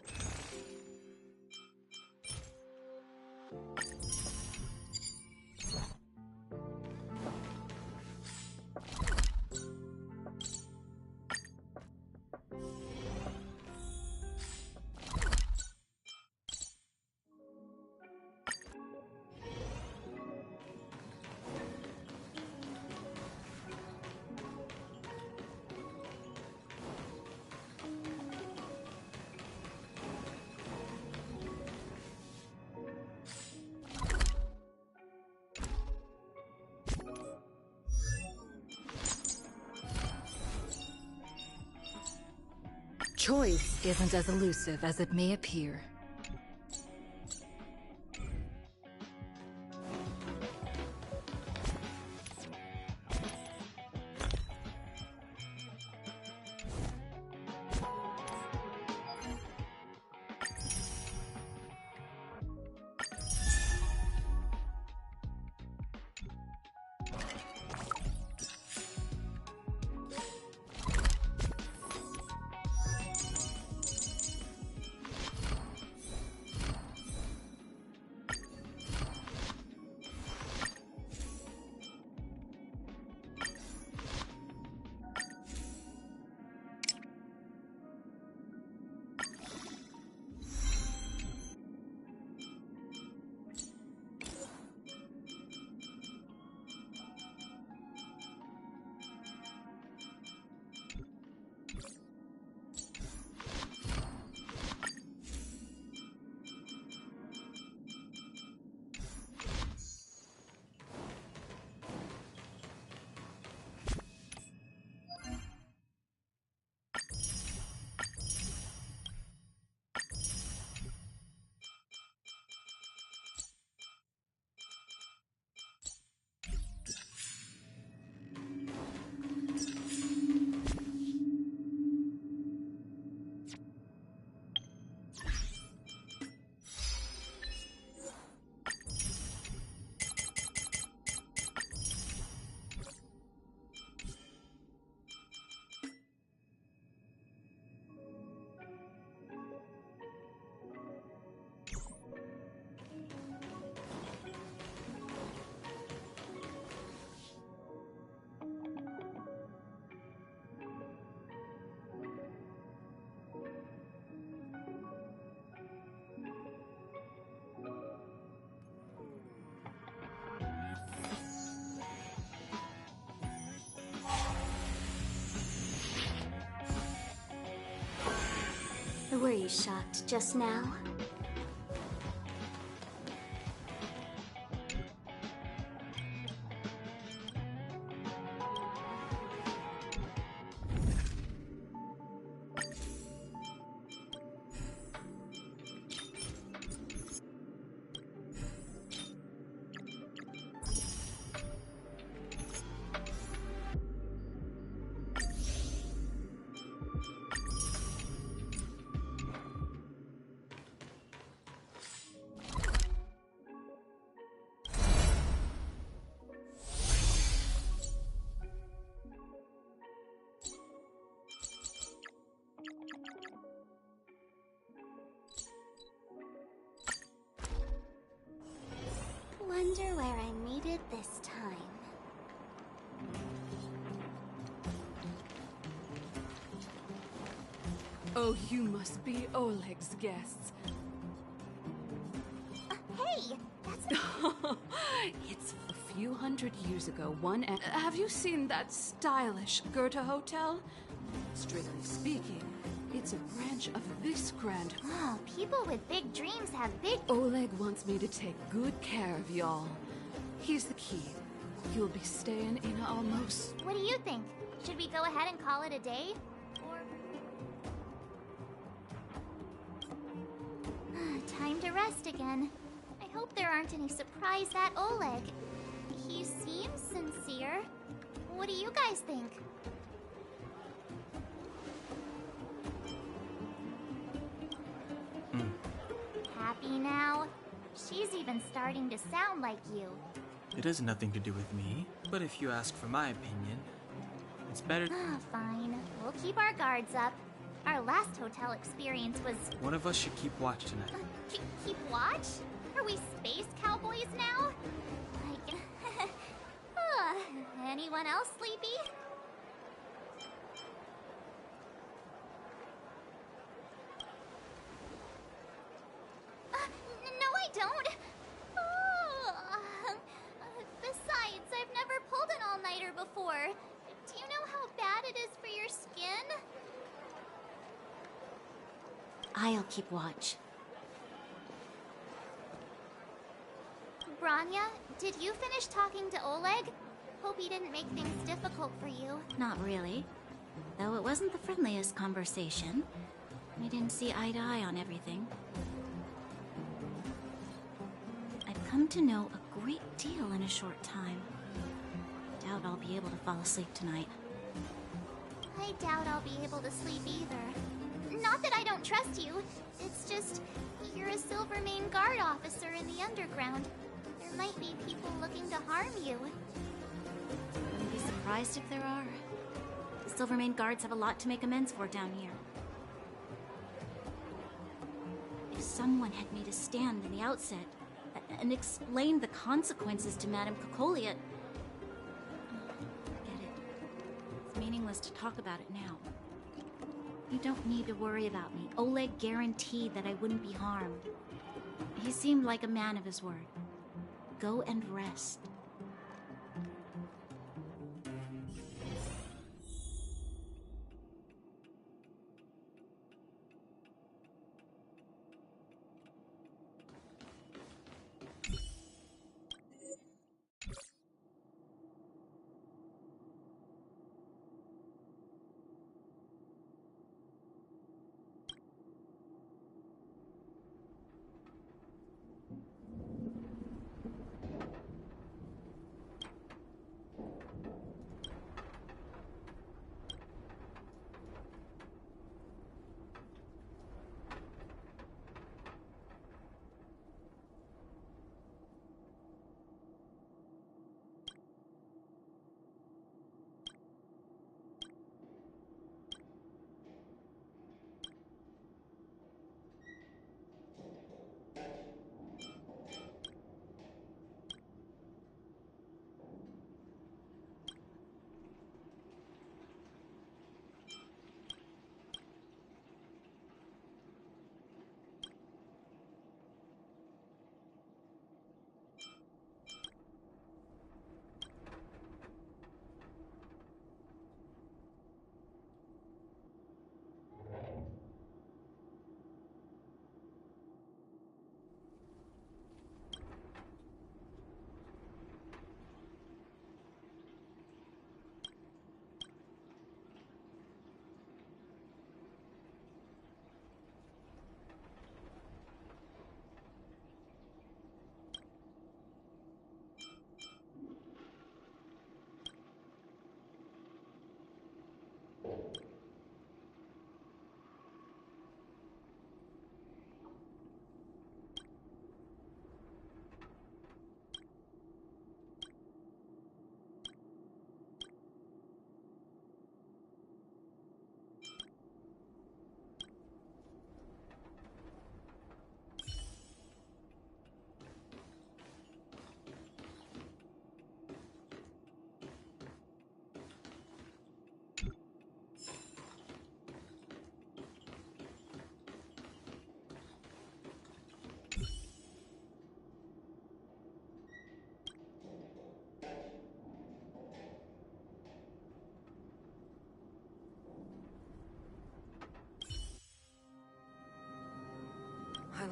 Choice isn't as elusive as it may appear. you shocked just now? Wonder where I made it this time. Oh, you must be Oleg's guests. Hey! That's... It's a few hundred years ago, have you seen that stylish Goethe Hotel? Strictly speaking, it's a branch of this grand... Oh, people with big dreams have big... Oleg wants me to take good care of y'all. Here's the key. You'll be staying in almost... What do you think? Should we go ahead and call it a day? Or... Time to rest again. I hope there aren't any surprise at Oleg. He seems sincere. What do you guys think? Happy now? She's even starting to sound like you. It has nothing to do with me, but if you ask for my opinion, it's better... Fine. We'll keep our guards up. Our last hotel experience was... One of us should keep watch tonight. Keep watch? Are we space cowboys now? Like... Anyone else sleepy? No, I don't. Besides, I've never pulled an all-nighter before. Do you know how bad it is for your skin? I'll keep watch. Branya, did you finish talking to Oleg? Hope he didn't make things difficult for you. Not really. Though it wasn't the friendliest conversation. We didn't see eye to eye on everything. I've come to know a great deal in a short time. Doubt I'll be able to fall asleep tonight. I doubt I'll be able to sleep either. Not that I don't trust you. It's just, you're a Silvermane Guard officer in the underground. There might be people looking to harm you. Wouldn't be surprised if there are. The Silvermane Guards have a lot to make amends for down here. If someone had made a stand in the outset and explained the consequences to Madame Cocolia... Forget it. It's meaningless to talk about it now. You don't need to worry about me. Oleg guaranteed that I wouldn't be harmed. He seemed like a man of his word. Go and rest.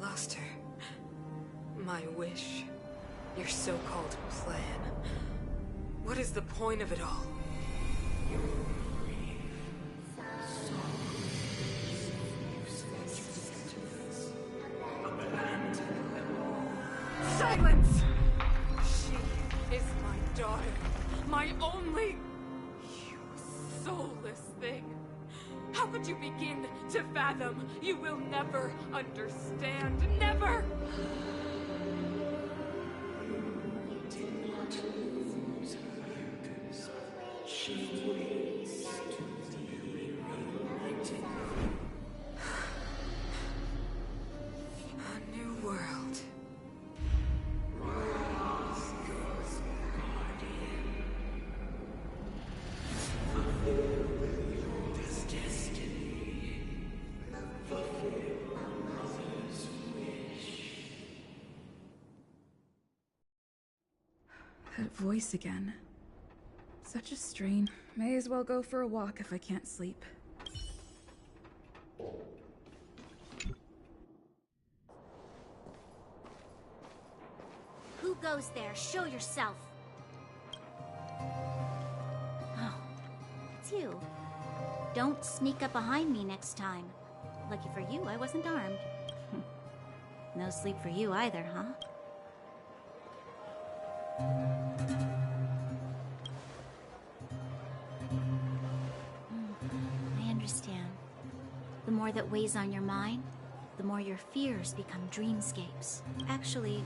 lost her. My wish. Your so-called plan. What is the point of it all? Silence! She is my daughter. My only... You soulless thing. How could you begin to fathom? You will never understand. Never! A new world. That voice again. Such a strain. May as well go for a walk if I can't sleep. Who goes there? Show yourself. Oh, it's you. Don't sneak up behind me next time. Lucky for you, I wasn't armed. No sleep for you either, huh? I understand. The more that weighs on your mind, the more your fears become dreamscapes. Actually,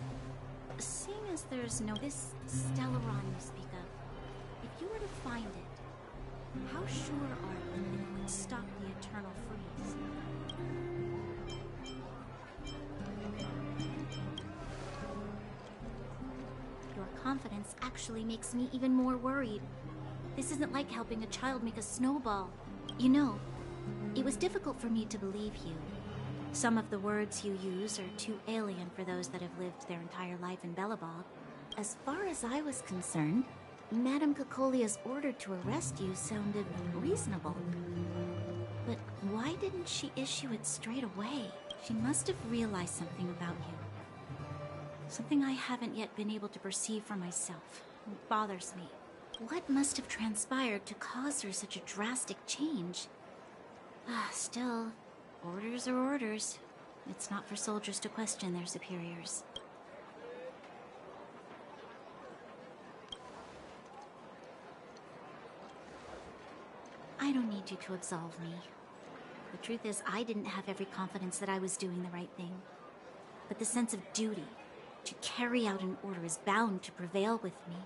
seeing as there's no... This Stellaron you speak of, if you were to find it, how sure are you that it would stop the eternal freeze? Your confidence actually makes me even more worried. This isn't like helping a child make a snowball. You know, it was difficult for me to believe you. Some of the words you use are too alien for those that have lived their entire life in Belobog. As far as I was concerned, Madame Cocolia's order to arrest you sounded reasonable. But why didn't she issue it straight away? She must have realized something about you. Something I haven't yet been able to perceive for myself. It bothers me. What must have transpired to cause her such a drastic change? Still, orders are orders. It's not for soldiers to question their superiors. I don't need you to absolve me. The truth is, I didn't have every confidence that I was doing the right thing. But the sense of duty to carry out an order is bound to prevail with me.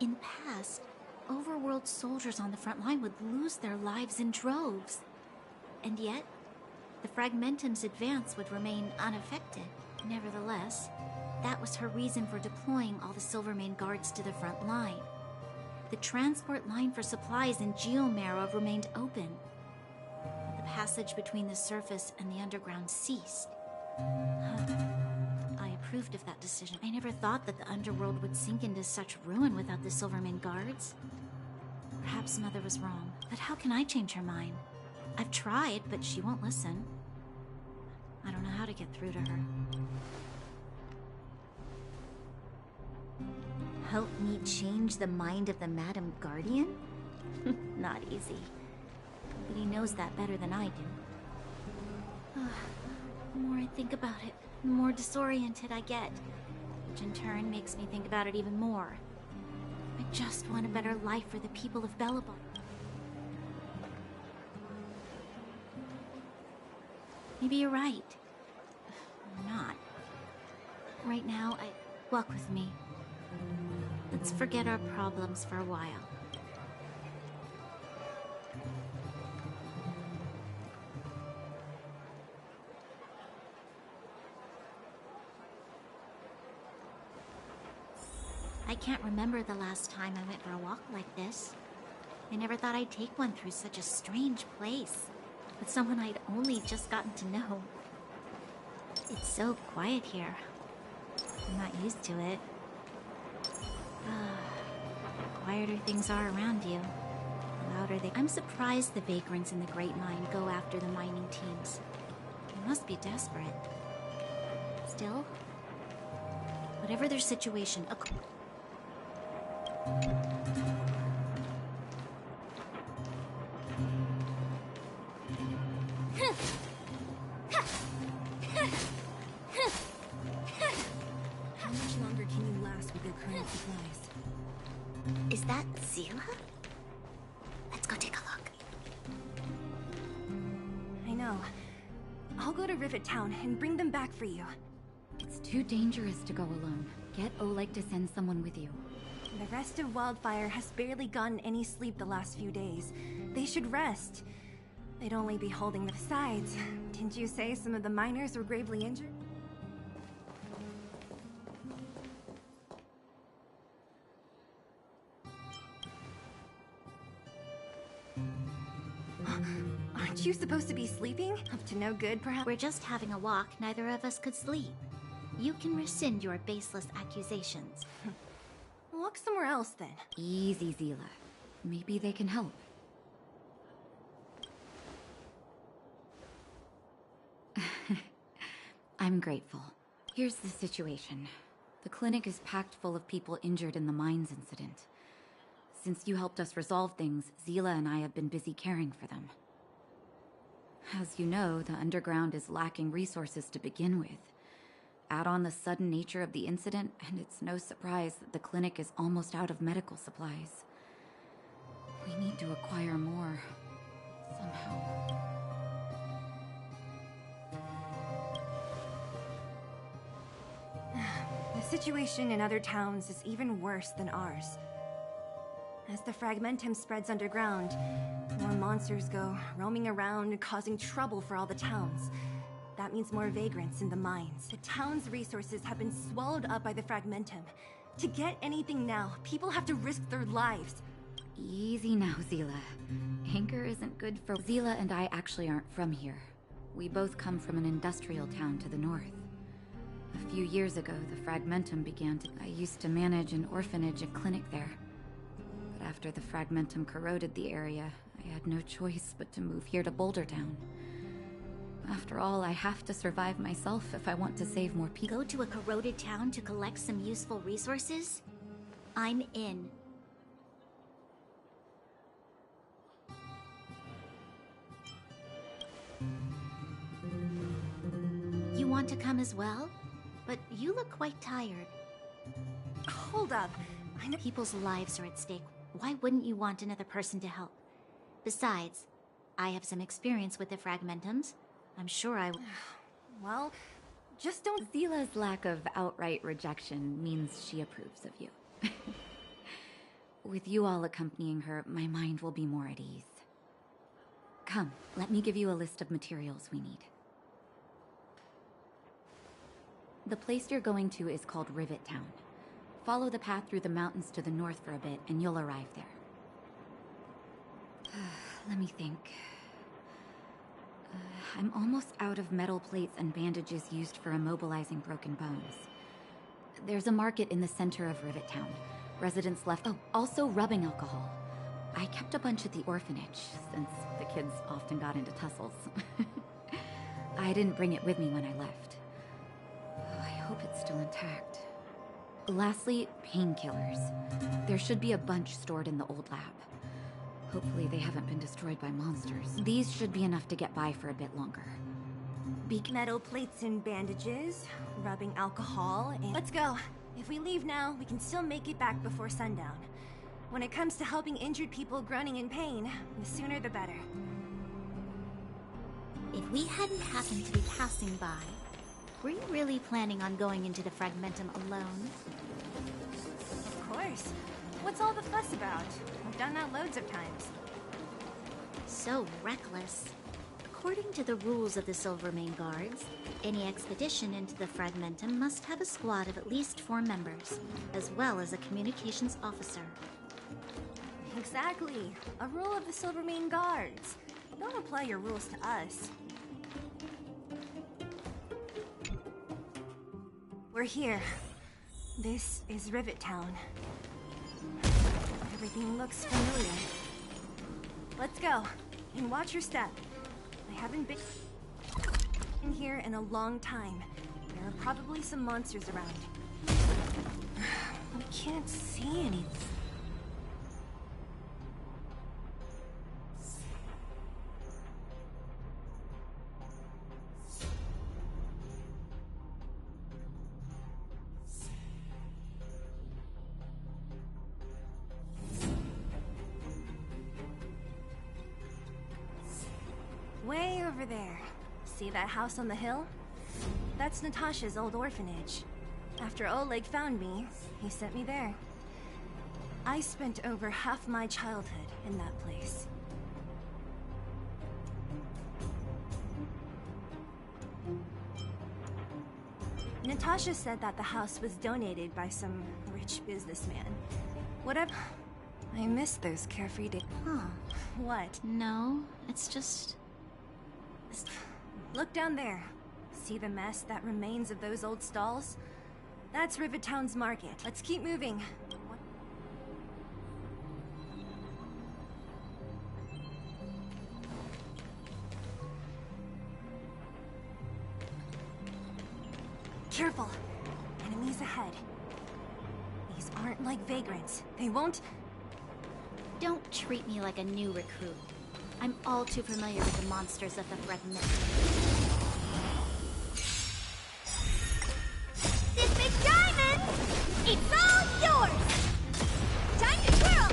In the past, overworld soldiers on the front line would lose their lives in droves. And yet, the Fragmentum's advance would remain unaffected. Nevertheless, that was her reason for deploying all the Silvermane guards to the front line. The transport line for supplies in Geomarrow remained open. The passage between the surface and the underground ceased. I approved of that decision. I never thought that the underworld would sink into such ruin without the Silvermane guards. Perhaps Mother was wrong, but how can I change her mind? I've tried, but she won't listen. I don't know how to get through to her. Help me change the mind of the Madam Guardian? Not easy. But he knows that better than I do. The more I think about it, the more disoriented I get. Which in turn makes me think about it even more. I just want a better life for the people of Belobog. Maybe you're right. Or not. Right now, walk with me. Let's forget our problems for a while. I can't remember the last time I went for a walk like this. I never thought I'd take one through such a strange place, with someone I'd only just gotten to know. It's so quiet here. I'm not used to it. The quieter things are around you, the louder they... I'm surprised the vagrants in the Great Mine go after the mining teams. They must be desperate. still. Whatever their situation, How much longer can you last with your current supplies? Is that Zila? Let's go take a look. I know. I'll go to Rivet Town and bring them back for you. It's too dangerous to go alone. Get Oleg to send someone with you. The rest of Wildfire has barely gotten any sleep the last few days. They should rest. They'd only be holding the sides. Didn't you say some of the miners were gravely injured? Aren't you supposed to be sleeping? Up to no good, perhaps? We're just having a walk. Neither of us could sleep. You can rescind your baseless accusations. Walk somewhere else, then. Easy, Zila. Maybe they can help. I'm grateful. Here's the situation. The clinic is packed full of people injured in the mines incident. Since you helped us resolve things, Zila and I have been busy caring for them. As you know, the underground is lacking resources to begin with. Add on the sudden nature of the incident, and it's no surprise that the clinic is almost out of medical supplies. We need to acquire more, somehow. The situation in other towns is even worse than ours. As the Fragmentum spreads underground, more monsters go roaming around, causing trouble for all the towns. That means more vagrants in the mines. The town's resources have been swallowed up by the Fragmentum. To get anything now, people have to risk their lives. Easy now, Zila. Anger isn't good for... Zila and I actually aren't from here. We both come from an industrial town to the north. A few years ago, the Fragmentum began to... I used to manage an orphanage and clinic there. But after the Fragmentum corroded the area, I had no choice but to move here to Boulder Town. After all, I have to survive myself if I want to save more people. Go to a corroded town to collect some useful resources? I'm in. You want to come as well? But you look quite tired. Hold up. I know people's lives are at stake. Why wouldn't you want another person to help? Besides, I have some experience with the Fragmentums. I'm sure I... Well, just don't... Zila's lack of outright rejection means she approves of you. With you all accompanying her, my mind will be more at ease. Come, let me give you a list of materials we need. The place you're going to is called Rivet Town. Follow the path through the mountains to the north for a bit, and you'll arrive there. Let me think. I'm almost out of metal plates and bandages used for immobilizing broken bones. There's a market in the center of Rivet Town. Residents left... Oh, also rubbing alcohol. I kept a bunch at the orphanage, since the kids often got into tussles. I didn't bring it with me when I left. I hope it's still intact. Lastly, painkillers. There should be a bunch stored in the old lab. Hopefully they haven't been destroyed by monsters. These should be enough to get by for a bit longer. Metal plates and bandages, rubbing alcohol, and... Let's go. If we leave now, we can still make it back before sundown. When it comes to helping injured people groaning in pain, the sooner the better. If we hadn't happened to be passing by, were you really planning on going into the Fragmentum alone? Of course. What's all the fuss about? I've done that loads of times. So reckless. According to the rules of the Silvermane Guards, any expedition into the Fragmentum must have a squad of at least 4 members, as well as a communications officer. Exactly. A rule of the Silvermane Guards. Don't apply your rules to us. We're here. This is Rivet Town. Everything looks familiar. Let's go. And watch your step. I haven't been in here in a long time. There are probably some monsters around. I can't see anything. Way over there. See that house on the hill? That's Natasha's old orphanage. After Oleg found me, he sent me there. I spent over half my childhood in that place. Natasha said that the house was donated by some rich businessman. Whatever. I miss those carefree days. Huh. What? No, it's just... Look down there. See the mess that remains of those old stalls? That's Rivet Town's market. Let's keep moving. Careful. Enemies ahead. These aren't like vagrants. They won't... Don't treat me like a new recruit. I'm all too familiar with the monsters of the Thread Mystery. This big diamond! It's all yours! Time to twirl!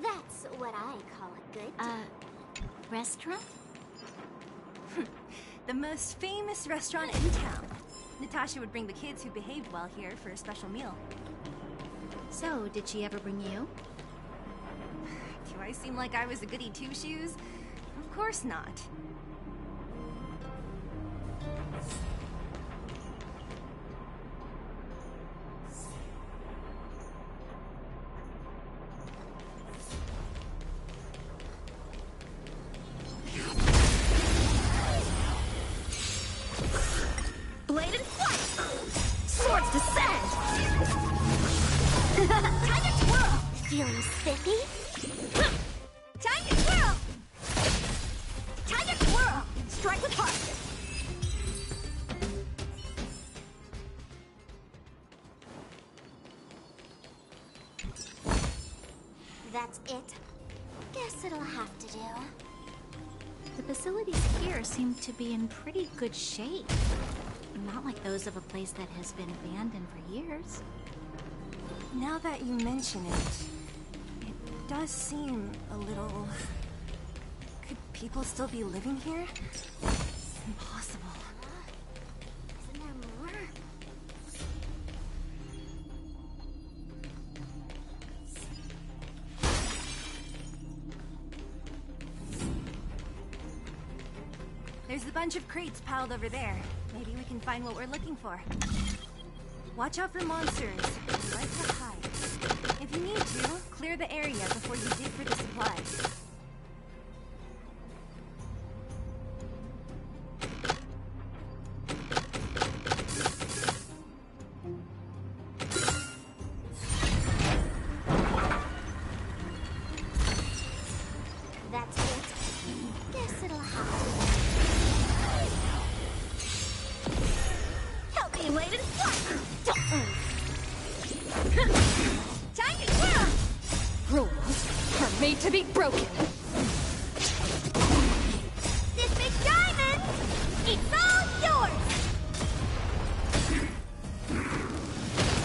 That's what I call a good... Restaurant? The most famous restaurant in town. Natasha would bring the kids who behaved well here for a special meal. So, did she ever bring you? Do I seem like I was a goody two-shoes? Of course not. Blade and flight! Swords descend! Time to twirl! Feeling spiffy? Time to twirl! Time to twirl! Strike with heart! That's it. Guess it'll have to do. The facilities here seem to be in pretty good shape. Not like those of a place that has been abandoned for years. Now that you mention it, it does seem a little... Could people still be living here? Impossible. Isn't there more? There's a bunch of crates piled over there. Maybe we can find what we're looking for. Watch out for monsters. They like to hide. If you need to, clear the area before you dig for the supplies. That's it. Guess it'll have to. Help me, Blade and flight! Time to twirl! Rules are made to be broken. This big diamond! It's all yours!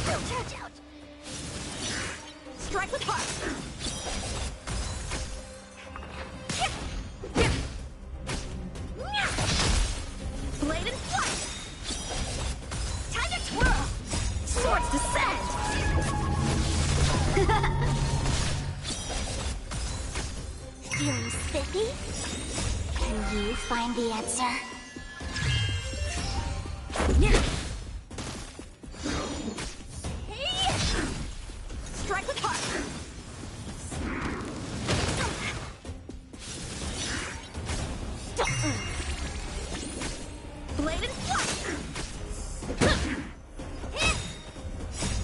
Ouch, ouch, ouch! Strike with heart! Blade and flight! Time to twirl! Swords descend! Feeling spiffy? Can you find the answer? Strike with heart! Blade and flight!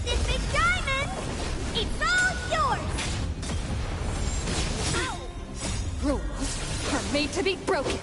This big diamond! It's all yours! Rules are made to be broken.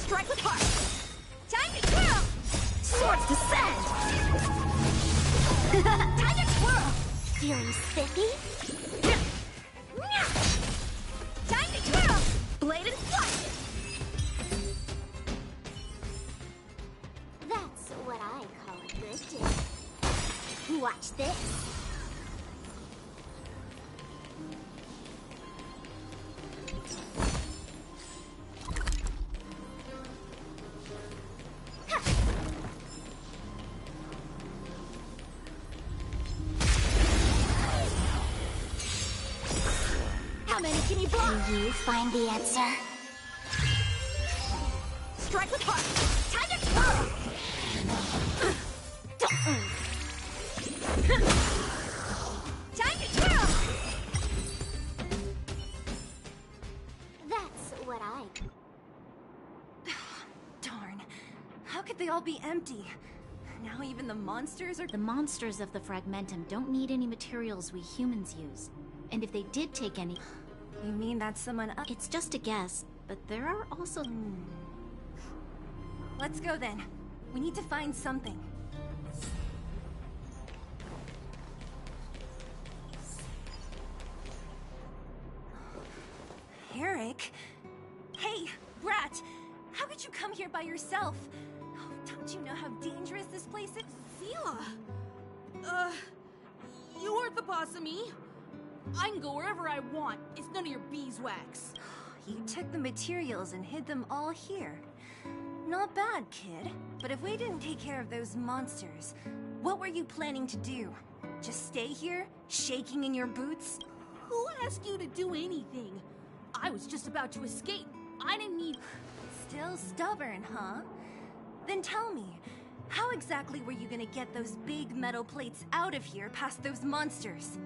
Strike with heart! Time to twirl! Swords descend! Time to twirl! Feeling spiffy? Time to twirl! Blade and flight! That's what I call a good day. Watch this. How many can you block? Can you find the answer? Strike with heart! Time to twirl! Time to twirl! That's what I... Darn. How could they all be empty? Now even the monsters are... The monsters of the Fragmentum don't need any materials we humans use. And if they did take any... You mean that's someone else? It's just a guess, but there are also... Let's go then. We need to find something. Eric? Hey, Brat! How could you come here by yourself? Oh, don't you know how dangerous this place is? Zila! You aren't the boss of me. I can go wherever I want. It's none of your beeswax. You took the materials and hid them all here. Not bad, kid. But if we didn't take care of those monsters, what were you planning to do? Just stay here, shaking in your boots? Who asked you to do anything? I was just about to escape. I didn't need... Still stubborn, huh? Then tell me, how exactly were you gonna get those big metal plates out of here past those monsters?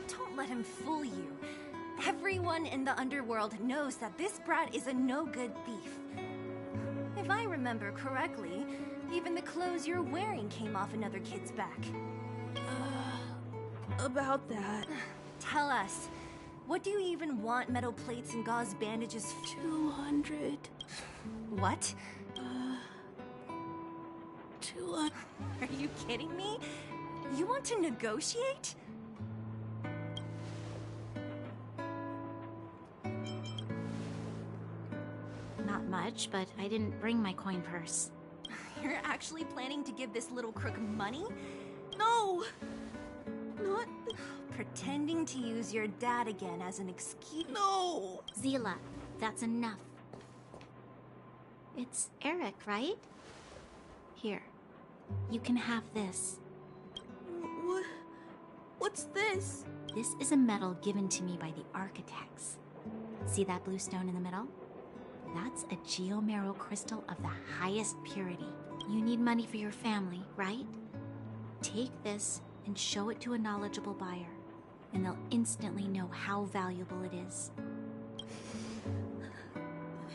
Don't let him fool you. Everyone in the underworld knows that this Brat is a no-good thief. If I remember correctly, even the clothes you're wearing came off another kid's back. About that... Tell us, what do you even want metal plates and gauze bandages for? 200. What? 200. Are you kidding me? You want to negotiate? Not much, but I didn't bring my coin purse. You're actually planning to give this little crook money? No! Not... Pretending to use your dad again as an excuse? No! Zila, that's enough. It's Eric, right? Here, you can have this. What? What's this? This is a medal given to me by the architects. See that blue stone in the middle? That's a geomerald crystal of the highest purity. You need money for your family, right? Take this and show it to a knowledgeable buyer, and they'll instantly know how valuable it is.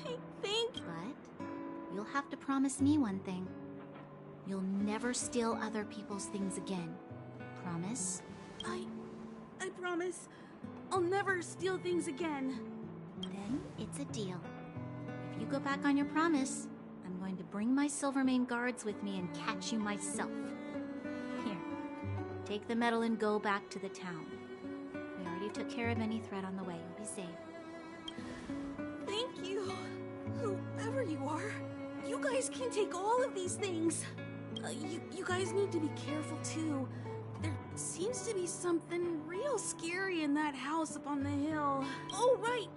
I think... But you'll have to promise me one thing. You'll never steal other people's things again. Promise? I promise. I'll never steal things again. Then it's a deal. If you go back on your promise, I'm going to bring my Silvermane guards with me and catch you myself. Here, take the medal and go back to the town. We already took care of any threat on the way. You'll be safe. Thank you. Whoever you are, you guys can take all of these things. You guys need to be careful too. There seems to be something real scary in that house up on the hill. Oh, right.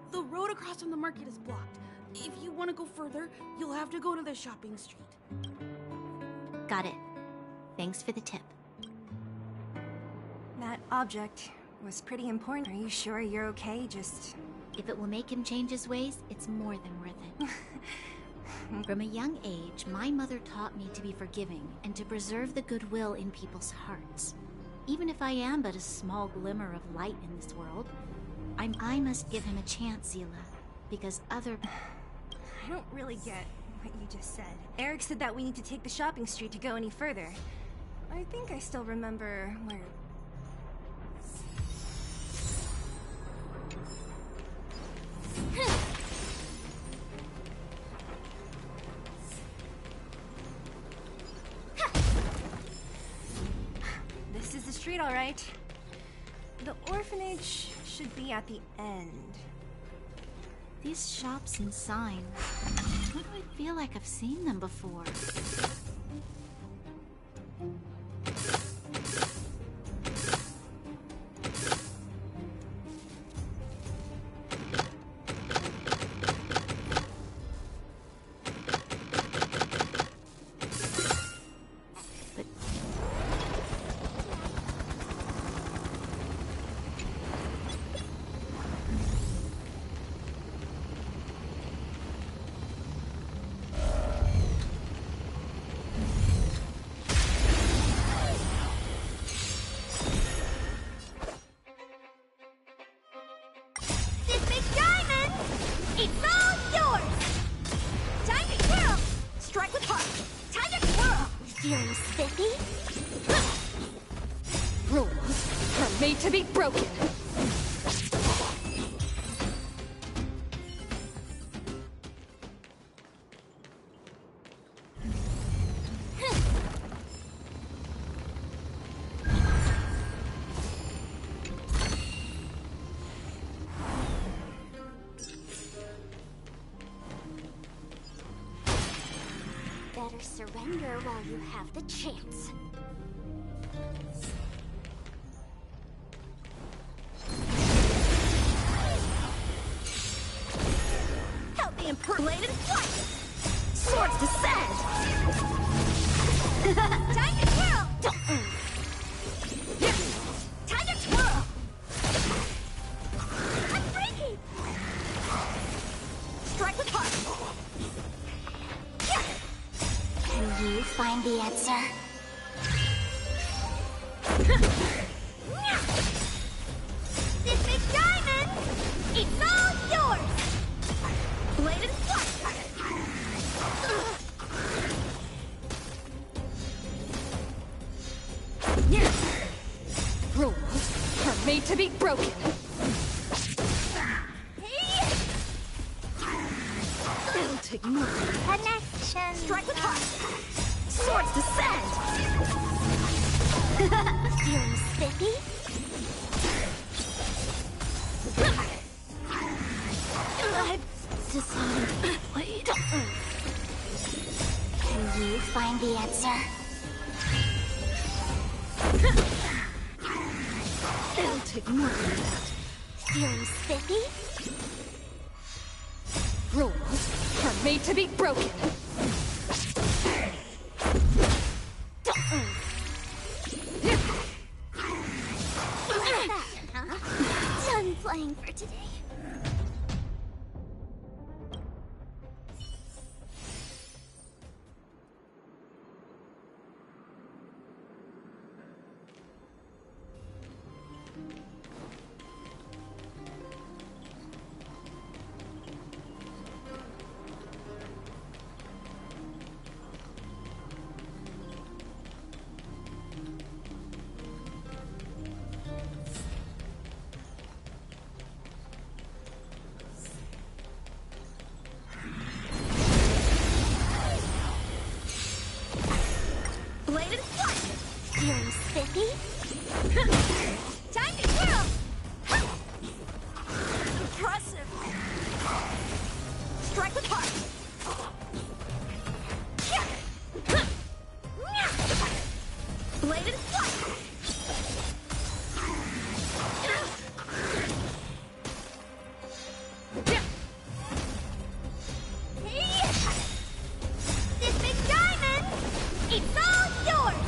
The road across from the market is blocked. If you want to go further, you'll have to go to the shopping street. Got it. Thanks for the tip. That object was pretty important. Are you sure you're okay? Just... If it will make him change his ways, it's more than worth it. From a young age, my mother taught me to be forgiving and to preserve the goodwill in people's hearts. Even if I am but a small glimmer of light in this world, I must give him a chance, Zila, because other... I don't really get what you just said. Eric said that we need to take the shopping street to go any further. I think I still remember where... all right. The orphanage should be at the end. These shops and signs. Why do I feel like I've seen them before? To be broken. Better surrender while you have the chance. Imperlated flight! Swords descend! Time to twirl! Time to twirl! I'm breaking! Strike with heart! Can you find the answer? This big diamond! It's all yours! Bladed flight! Rules are made to be broken. It'll take more. Connection. Strike with heart. Swords descend. Feeling spiffy? Disarmed blade. Can you find the answer? It'll take more than that. Feeling spiffy? Rules are made to be broken. Done playing for today. Bladed flight! Feeling spiffy? Time to twirl! Impressive! Strike with heart! Bladed flight! This big diamond! It's all yours!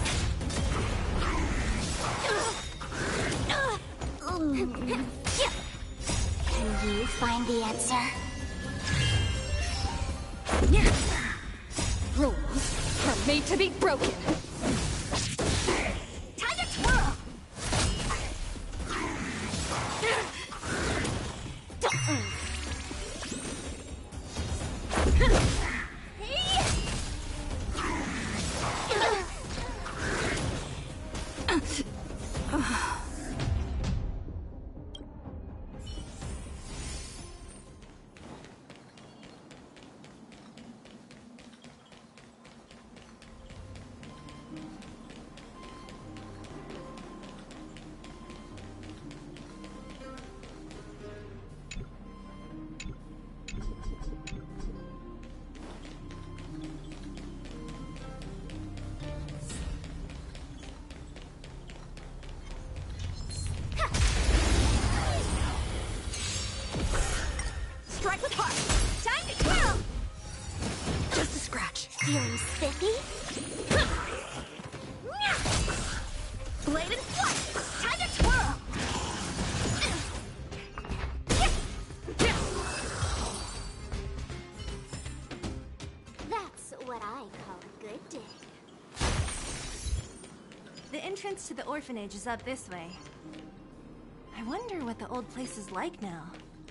Can you find the answer? Rules are made to be broken. Time to twirl! Feeling spiffy? Blade and flight! Time to twirl! That's what I call a good day. The entrance to the orphanage is up this way. I wonder what the old place is like now.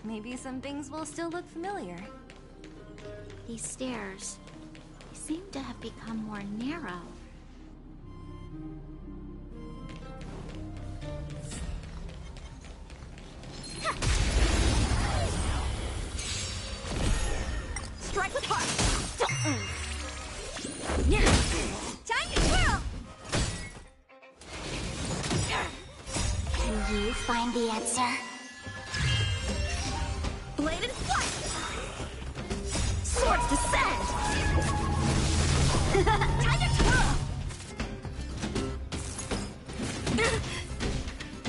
Maybe some things will still look familiar. These stairs seem to have become more narrow. Strike with heart! Time to twirl! Can you find the answer? Blade and flight! Swords descend! Time to twirl!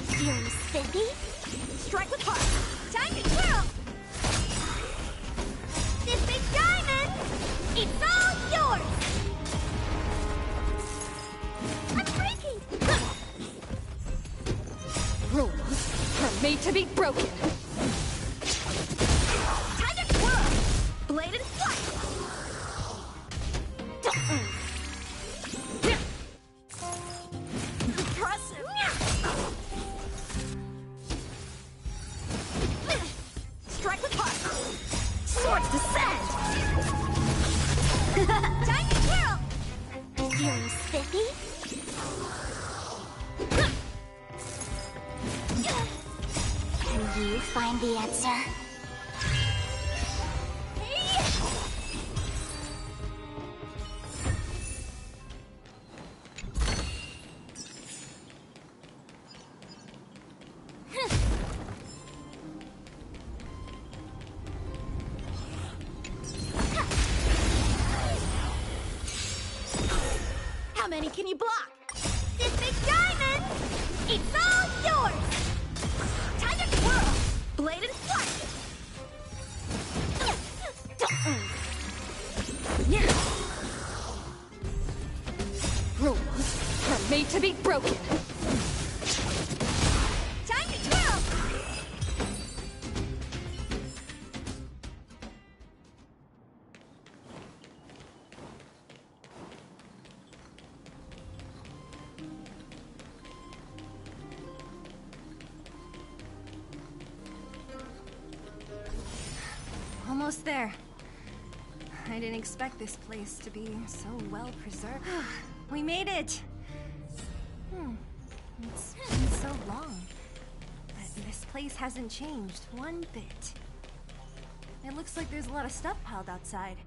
Feeling spiffy? Strike with heart! Time to twirl! This big diamond! It's all yours! I'm breaking! Rules are made to be broken. Time to twirl! Blade and flight! Impressive! Strike with heart! Swords descend! Time to twirl! Feeling spiffy? Can you find the answer? How many can you block? This big diamond! It's all yours! Time to twirl! Blade and flight! Rules are made to be broken. Time to twirl! Almost there. I didn't expect this place to be so well preserved. We made it! It's been so long. But this place hasn't changed one bit. It looks like there's a lot of stuff piled outside.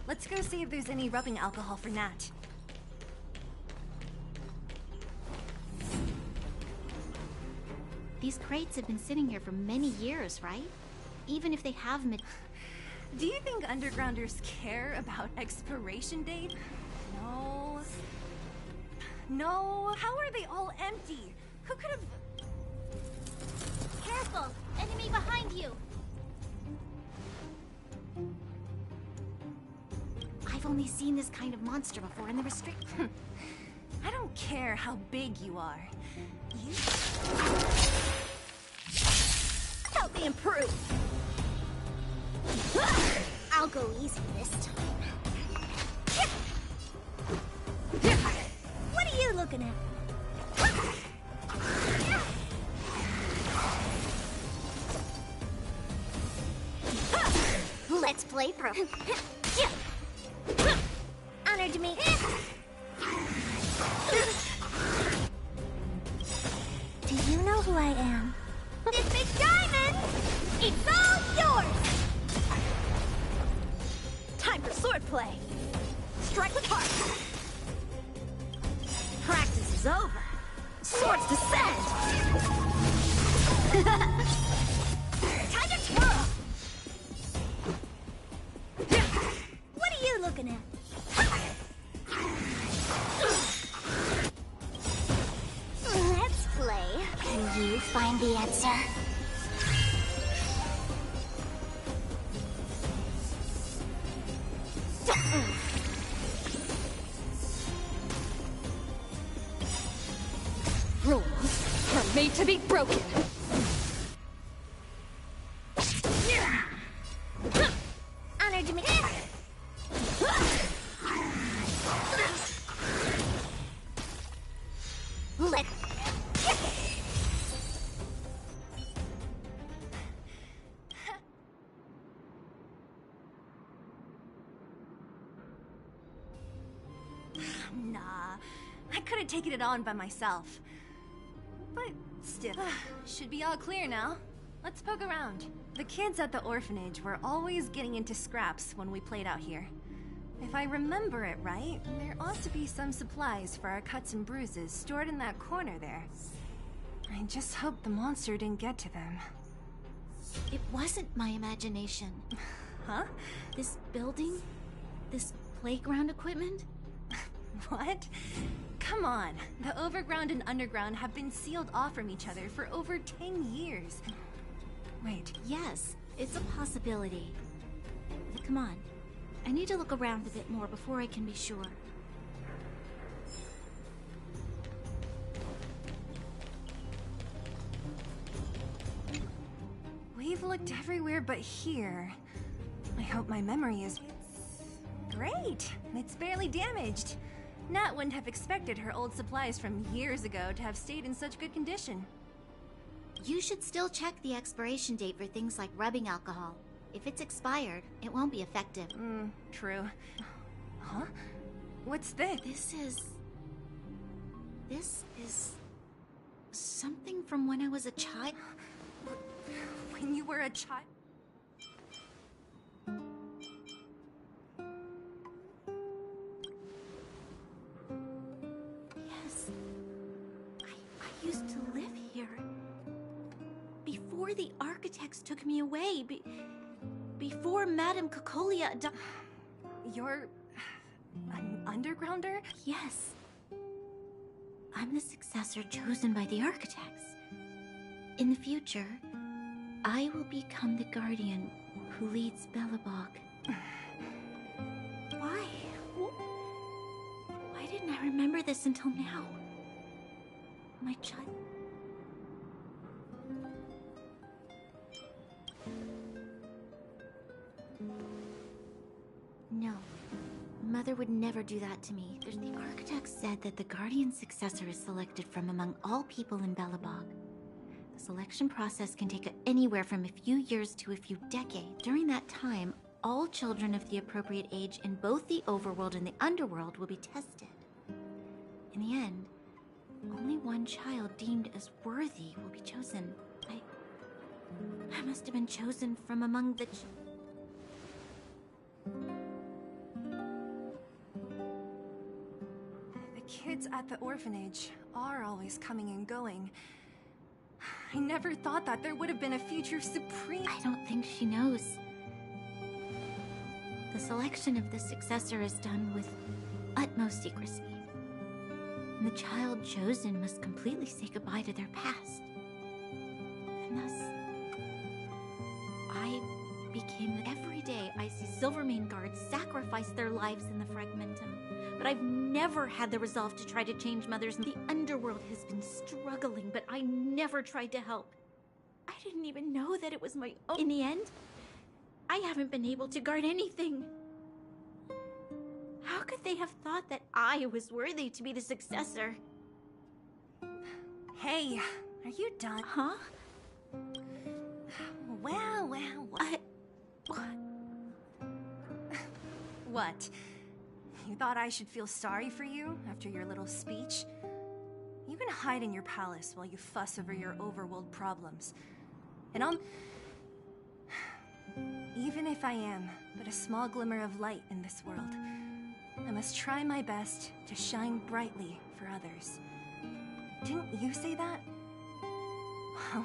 Let's go see if there's any rubbing alcohol for Nat. These crates have been sitting here for many years, right? Even if they have Do you think undergrounders care about expiration date? No. No, how are they all empty? Who could have... Careful! Enemy behind you! I've only seen this kind of monster before in the restrict. I don't care how big you are. You... Help me improve! I'll go easy this time. What are you looking at? Let's play pro. Honored to meet you. Do you know who I am? This big diamond! It's all yours! Time for swordplay. Strike with heart. Practice is over. Swords descend! Time to twirl! What are you looking at? Let's play. Can you find the answer? Honor to me. Let. Nah, I could have taken it on by myself. But still, should be all clear now. Let's poke around. The kids at the orphanage were always getting into scraps when we played out here. If I remember it right, there ought to be some supplies for our cuts and bruises stored in that corner there. I just hope the monster didn't get to them. It wasn't my imagination. Huh? This building? This playground equipment? What? Come on. The overground and underground have been sealed off from each other for over 10 years. Wait. Yes, it's a possibility. Come on. I need to look around a bit more before I can be sure. We've looked everywhere but here. I hope my memory is... Great! It's barely damaged. Nat wouldn't have expected her old supplies from years ago to have stayed in such good condition. You should still check the expiration date for things like rubbing alcohol. If it's expired, it won't be effective. True. Huh? What's this? This is... something from when I was a child. When you were a child? Yes. I used to live here. Before the architects took me away. Before Madame Cocolia You're... an undergrounder? Yes. I'm the successor chosen by the architects. In the future, I will become the guardian who leads Belobog. Why? Why didn't I remember this until now? My child... No. Mother would never do that to me. The architect said that the guardian successor is selected from among all people in Belobog. The selection process can take anywhere from a few years to a few decades. During that time, all children of the appropriate age in both the overworld and the underworld will be tested. In the end, only one child deemed as worthy will be chosen. I must have been chosen from among the... Kids at the orphanage are always coming and going. I never thought that there would have been a future supreme... I don't think she knows. The selection of the successor is done with utmost secrecy. And the child chosen must completely say goodbye to their past. And thus, I became... Every day I see Silvermane guards sacrifice their lives in the Fragmentum. But I've never had the resolve to try to change Mother's... The underworld has been struggling, but I never tried to help. I didn't even know that it was my own... In the end, I haven't been able to guard anything. How could they have thought that I was worthy to be the successor? Hey, are you done? Huh? Well, what? What? You thought I should feel sorry for you after your little speech? You can hide in your palace while you fuss over your overworld problems. And even if I am but a small glimmer of light in this world, I must try my best to shine brightly for others. Didn't you say that? Well,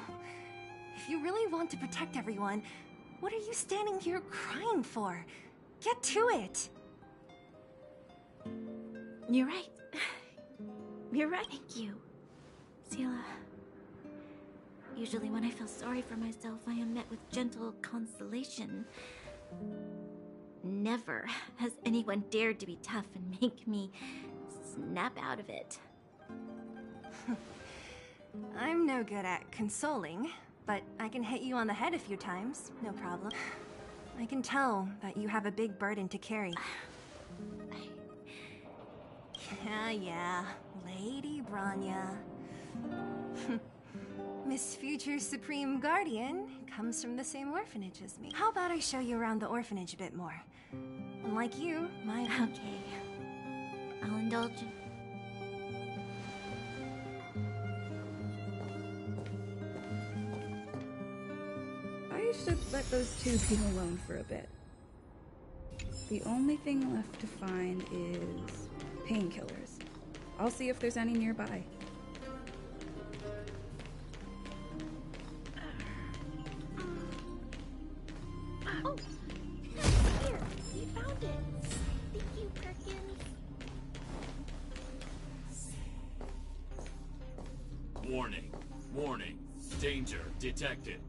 if you really want to protect everyone, what are you standing here crying for? Get to it! You're right. You're right. Thank you, Seele. Usually when I feel sorry for myself, I am met with gentle consolation. Never has anyone dared to be tough and make me snap out of it. I'm no good at consoling, but I can hit you on the head a few times, no problem. I can tell that you have a big burden to carry. Yeah, Lady Bronya. Miss Future's Supreme Guardian comes from the same orphanage as me. How about I show you around the orphanage a bit more? Unlike you, my... Okay. I'll indulge you. I should let those two be alone for a bit. The only thing left to find is painkillers. I'll see if there's any nearby. Oh, here, we found it. Thank you, Perkins. Warning, warning, danger detected.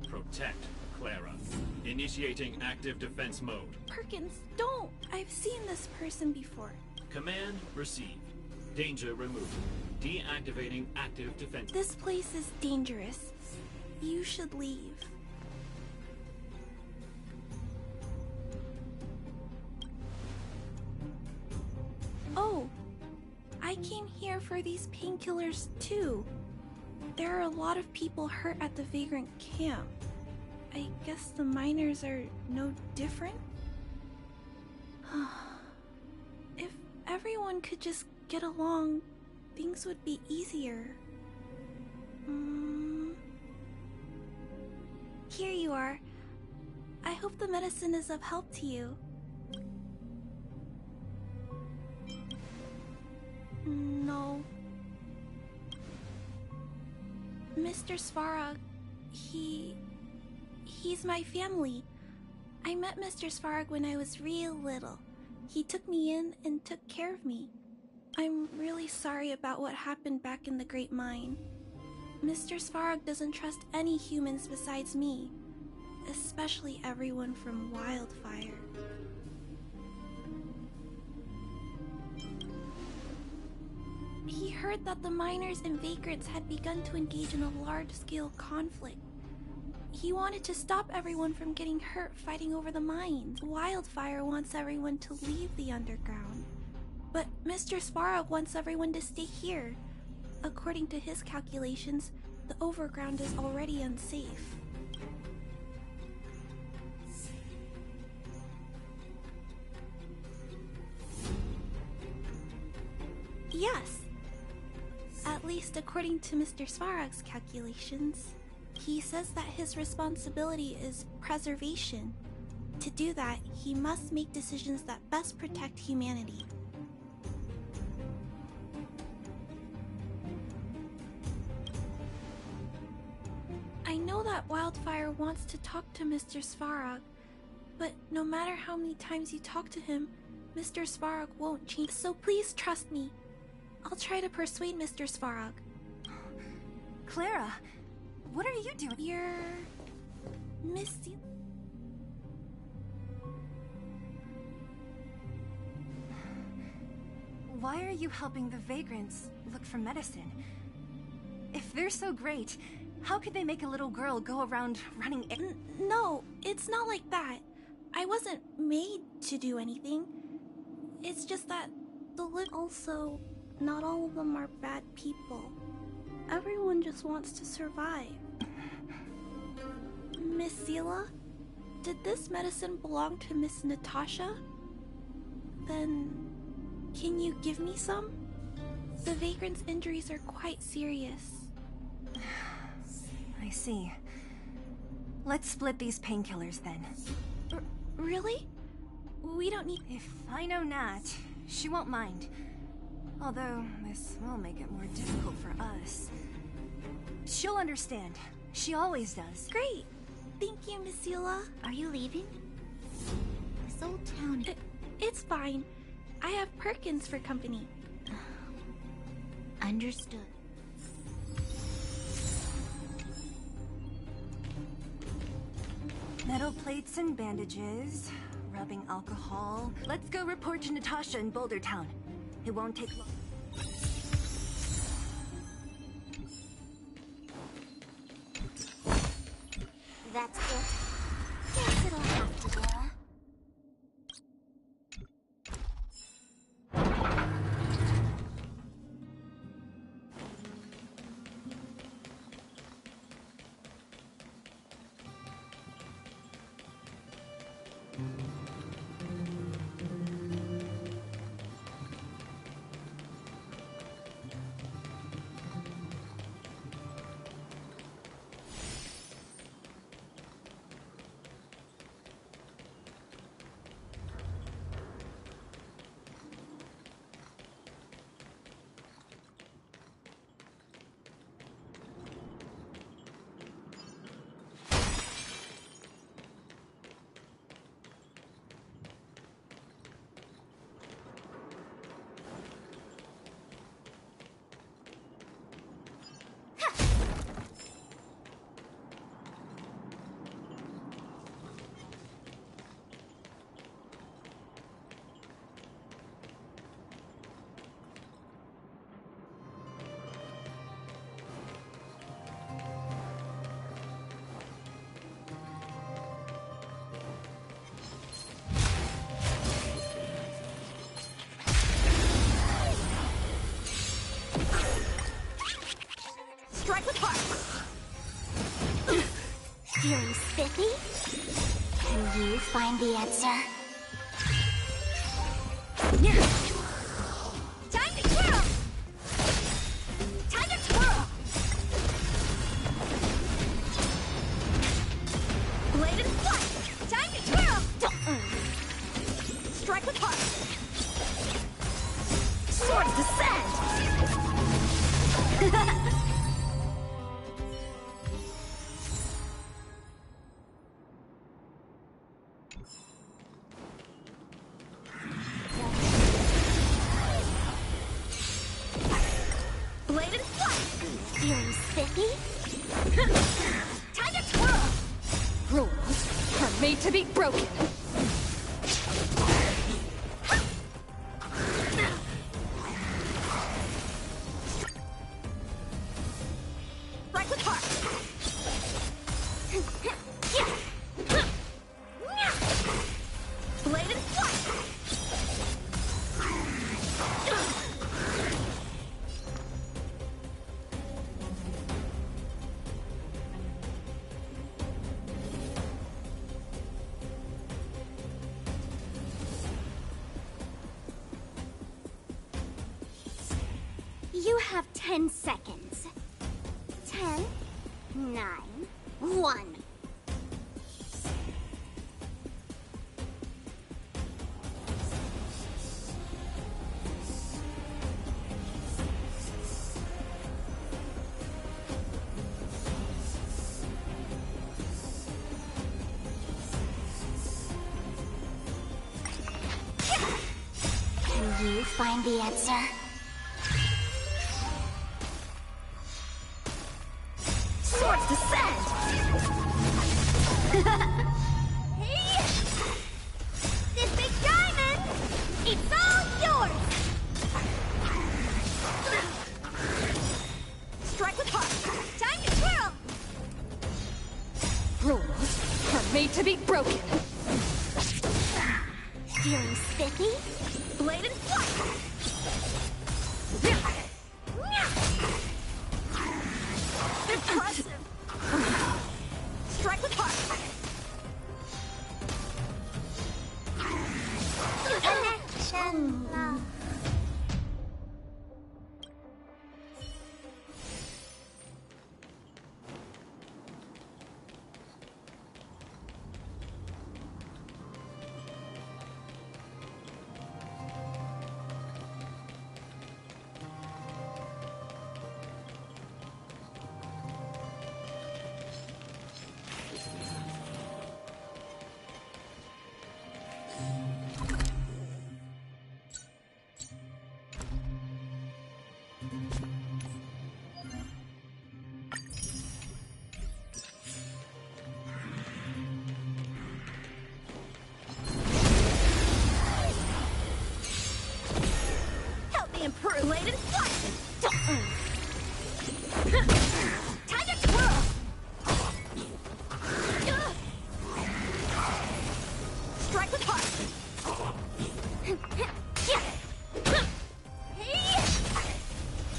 Protect Clara. Initiating active defense mode. Perkins, don't! I've seen this person before. Command received. Danger removed. Deactivating active defense. This place is dangerous. You should leave. Oh, I came here for these painkillers too. There are a lot of people hurt at the Vagrant camp. I guess the miners are no different? If everyone could just get along, things would be easier. Here you are. I hope the medicine is of help to you. No. Mr. Svarog, he's my family. I met Mr. Svarog when I was real little. He took me in and took care of me. I'm really sorry about what happened back in the Great Mine. Mr. Svarog doesn't trust any humans besides me, especially everyone from Wildfire. He heard that the miners and vagrants had begun to engage in a large-scale conflict. He wanted to stop everyone from getting hurt fighting over the mines. Wildfire wants everyone to leave the underground. But Mr. Svarog wants everyone to stay here. According to his calculations, the overground is already unsafe. Yes. At least according to Mr. Svarog's calculations. He says that his responsibility is preservation. To do that, he must make decisions that best protect humanity. I know that Wildfire wants to talk to Mr. Svarog, but no matter how many times you talk to him, Mr. Svarog won't change. So please trust me. I'll try to persuade Mr. Svarog. Clara, what are you doing? You're... Misty... Why are you helping the vagrants look for medicine? If they're so great, how could they make a little girl go around running... No, it's not like that. I wasn't made to do anything. It's just that also, not all of them are bad people. Everyone just wants to survive. Miss Seela, did this medicine belong to Miss Natasha? Then, can you give me some? The vagrant's injuries are quite serious. I see. Let's split these painkillers then. Really? We don't need... If I know Nat, she won't mind. Although, this will make it more difficult for us. She'll understand. She always does. Great! Thank you, Miss Seela. Are you leaving? This old town... It's fine. I have Perkins for company. Understood. Metal plates and bandages, rubbing alcohol. Let's go report to Natasha in Boulder Town. It won't take long. That's it. Guess it'll have to do. Strike with heart! Feeling spiffy? Can you find the answer? Time to twirl! Time to twirl! Blade and flight! Time to twirl! Strike with heart! Swords descend! Blade and flight! Feeling spiffy? Time to twirl! Rules are made to be broken. Strike with heart! Blade and flight! You have 10 seconds. 10, 9, 1. Can you find the answer? Swords descend! Hey! This big diamond! It's all yours! Strike with heart! Time to twirl! Rules are made to be broken. Feeling spiffy? Blade and flight! Impressive! Strike with heart! Connection!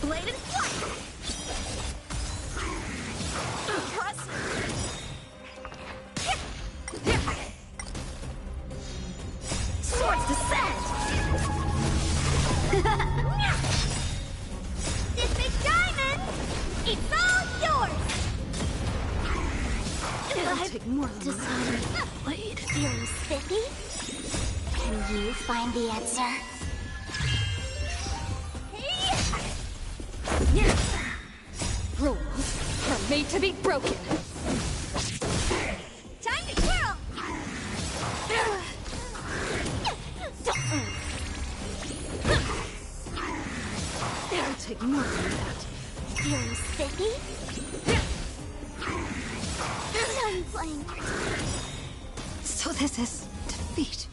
Bladed flight! Swords descend! This big diamond! It's all yours! It'll take more than that. Blade. Feeling spiffy? Can you find the answer? Rules are made to be broken. Time to twirl! It'll take more than that. Feeling spiffy? Done playing. So this is defeat.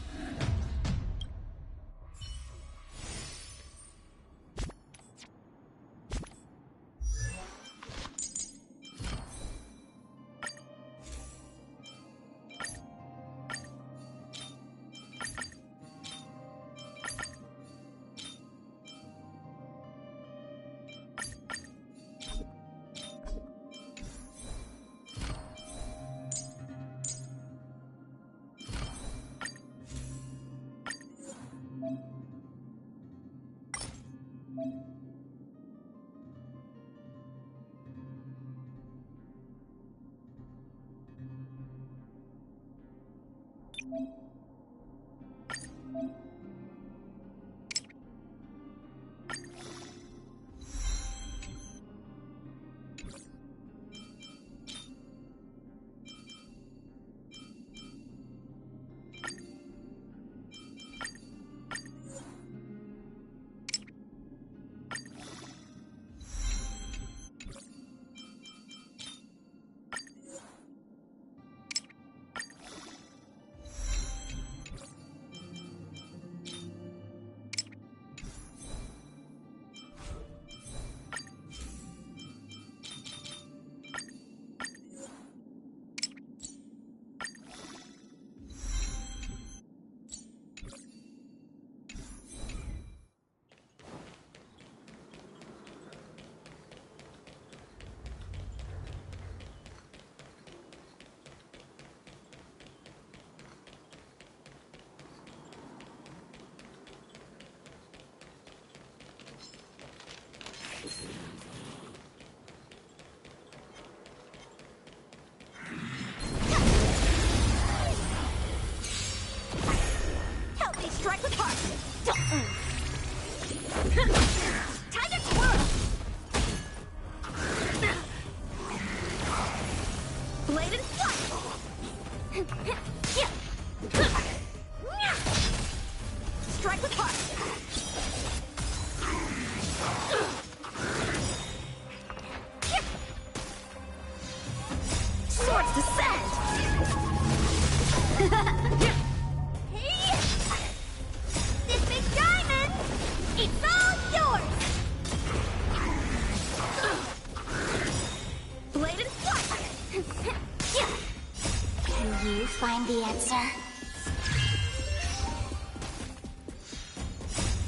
Help me strike with heart! Time to twirl! Bladed flight! Strike with heart! Swords descend! This big diamond! It's all yours! Bladed flight! Can you find the answer?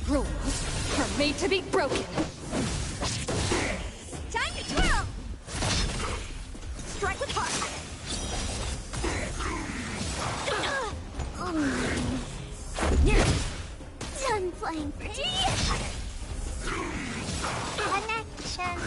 Rules are made to be broken. Time to twirl! Strike with heart! Done playing pretty! Connection!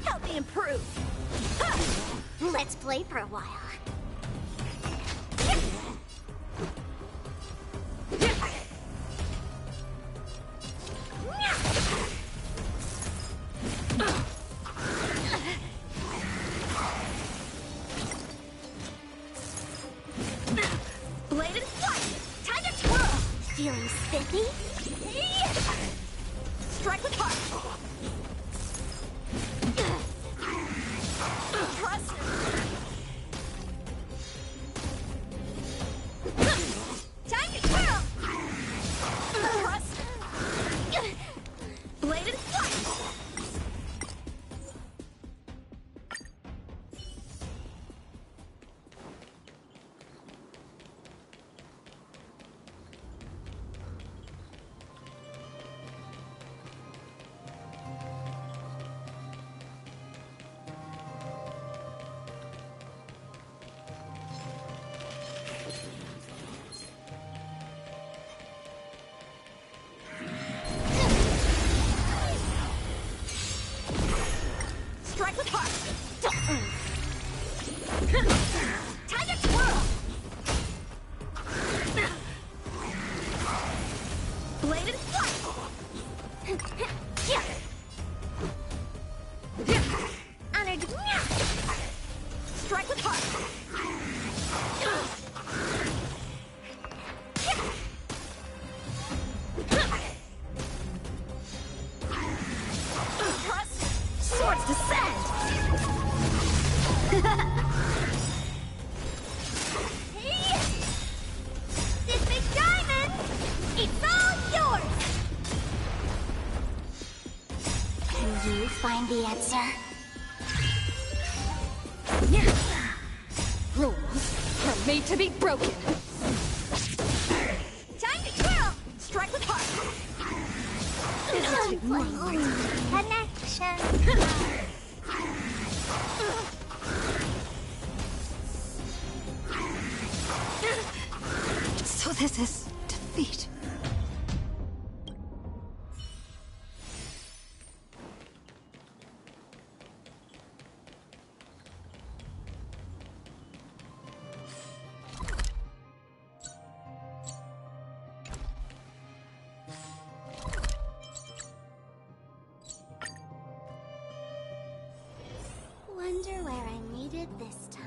Help me improve! Let's play for a while. Trust him. Time to twirl! Trust him. Bladed flight! Strike with heart! Time to twirl! Bladed flight! Honored! Strike with heart! Trust! Swords descend! This big diamond! It's all yours! Can you find the answer? Rules are made to be broken. Time to twirl! Strike with heart! Connection! So this is defeat. Wonder where I needed this time.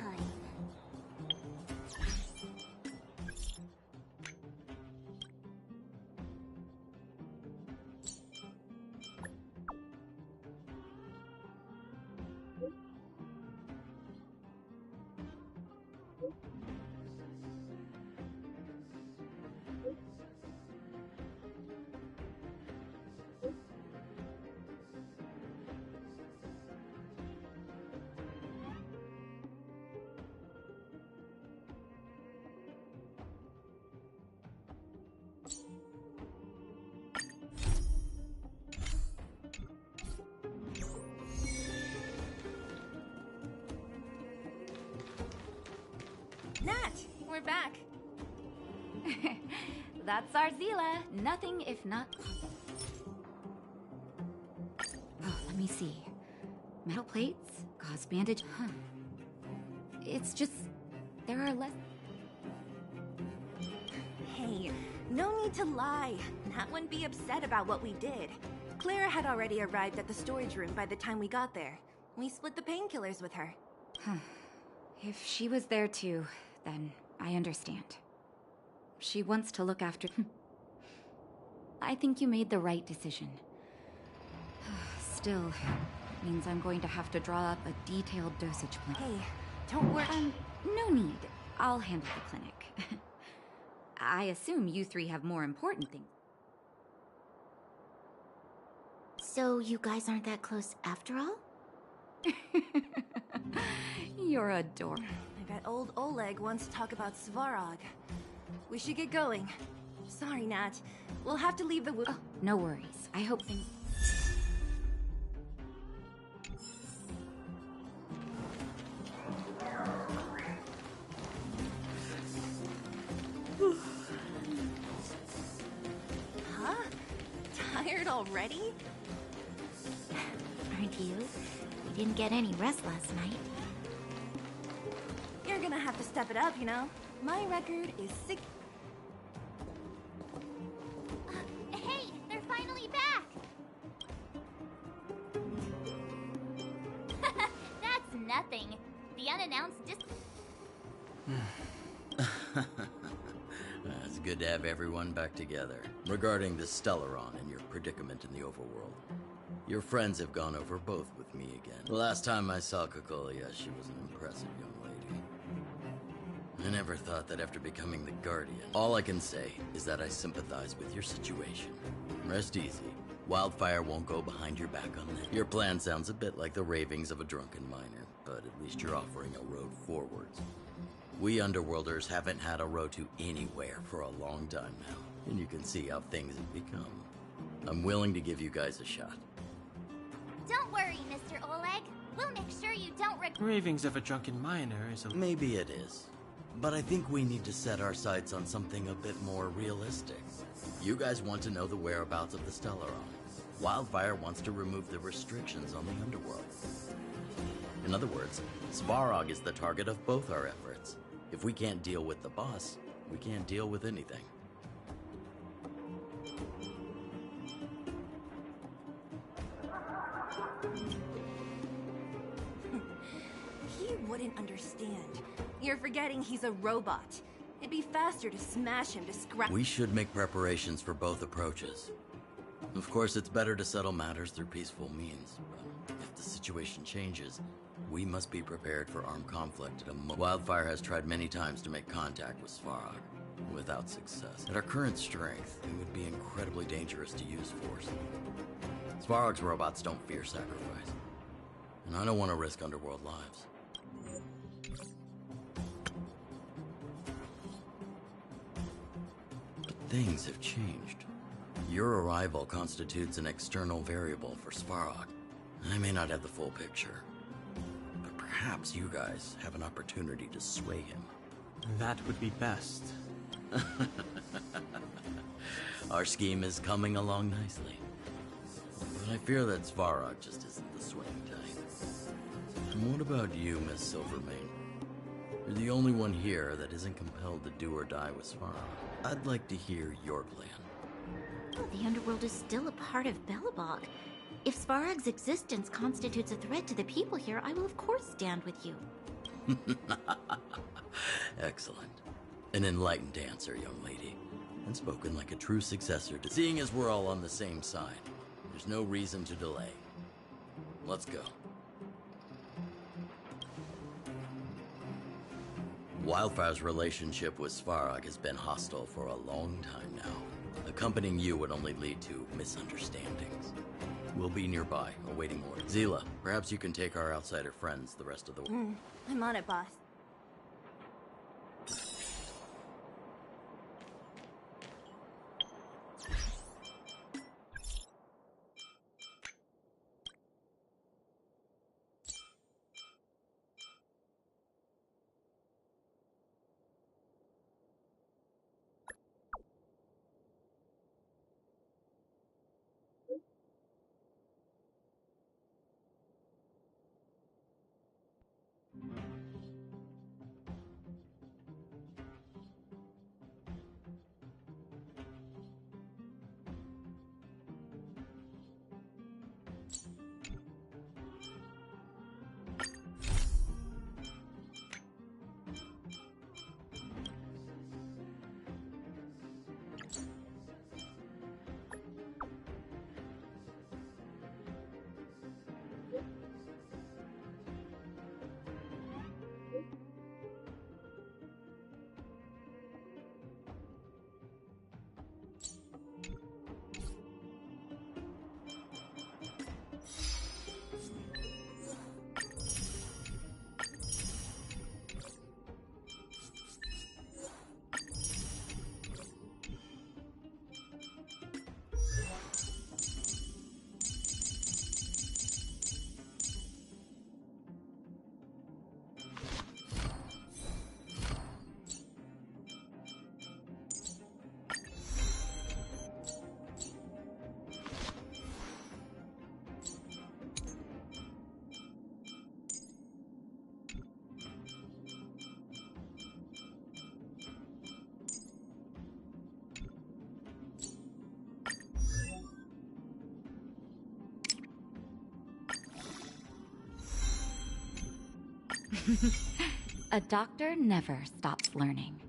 Nat, we're back. That's Arzila. Nothing if not... Oh, let me see. Metal plates, gauze bandage, huh. It's just... there are less... Hey, no need to lie. Nat wouldn't be upset about what we did. Clara had already arrived at the storage room by the time we got there. We split the painkillers with her. Huh. If she was there too, then I understand. She wants to look after... I think you made the right decision. Still, it means I'm going to have to draw up a detailed dosage plan. Hey, don't worry. No need. I'll handle the clinic. I assume you three have more important things. So you guys aren't that close after all? You're adorable. I bet old Oleg wants to talk about Svarog. We should get going. Sorry, Nat. We'll have to leave the Oh, no worries. I hope things... Huh? Tired already? Aren't you? You didn't get any rest last night. You're gonna have to step it up, you know? My record is 6... Hey, they're finally back! That's nothing. The unannounced It's good to have everyone back together. Regarding the Stellaron and your predicament in the overworld. Your friends have gone over both with me again. The last time I saw Cocolia, she was an impressive young lady. I never thought that after becoming the Guardian. All I can say is that I sympathize with your situation. Rest easy. Wildfire won't go behind your back on that. Your plan sounds a bit like the ravings of a drunken miner, but at least you're offering a road forwards. We Underworlders haven't had a road to anywhere for a long time now, and you can see how things have become. I'm willing to give you guys a shot. Don't worry, Mr. Oleg. We'll make sure you don't Ravings of a drunken miner is a... Maybe it is. But I think we need to set our sights on something a bit more realistic. You guys want to know the whereabouts of the Stellaron. Wildfire wants to remove the restrictions on the Underworld. In other words, Svarog is the target of both our efforts. If we can't deal with the boss, we can't deal with anything. He wouldn't understand. You're forgetting he's a robot. It'd be faster to smash him to scrap. We should make preparations for both approaches. Of course, it's better to settle matters through peaceful means, but if the situation changes, we must be prepared for armed conflict at a moment. Wildfire has tried many times to make contact with Svarog, without success. At our current strength, it would be incredibly dangerous to use force. Svarog's robots don't fear sacrifice, and I don't want to risk Underworld lives. But things have changed. Your arrival constitutes an external variable for Svarog. I may not have the full picture, but perhaps you guys have an opportunity to sway him. That would be best. Our scheme is coming along nicely. But I fear that Svarog just isn't the swing type. And what about you, Miss Silvermane? You're the only one here that isn't compelled to do or die with Svarog. I'd like to hear your plan. The Underworld is still a part of Belobog. If Svarog's existence constitutes a threat to the people here, I will of course stand with you. Excellent. An enlightened answer, young lady. And spoken like a true successor to... Seeing as we're all on the same side, there's no reason to delay. Let's go. Wildfire's relationship with Svarog has been hostile for a long time now. Accompanying you would only lead to misunderstandings. We'll be nearby, awaiting orders. Zila, perhaps you can take our outsider friends the rest of the way. I'm on it, boss. A doctor never stops learning.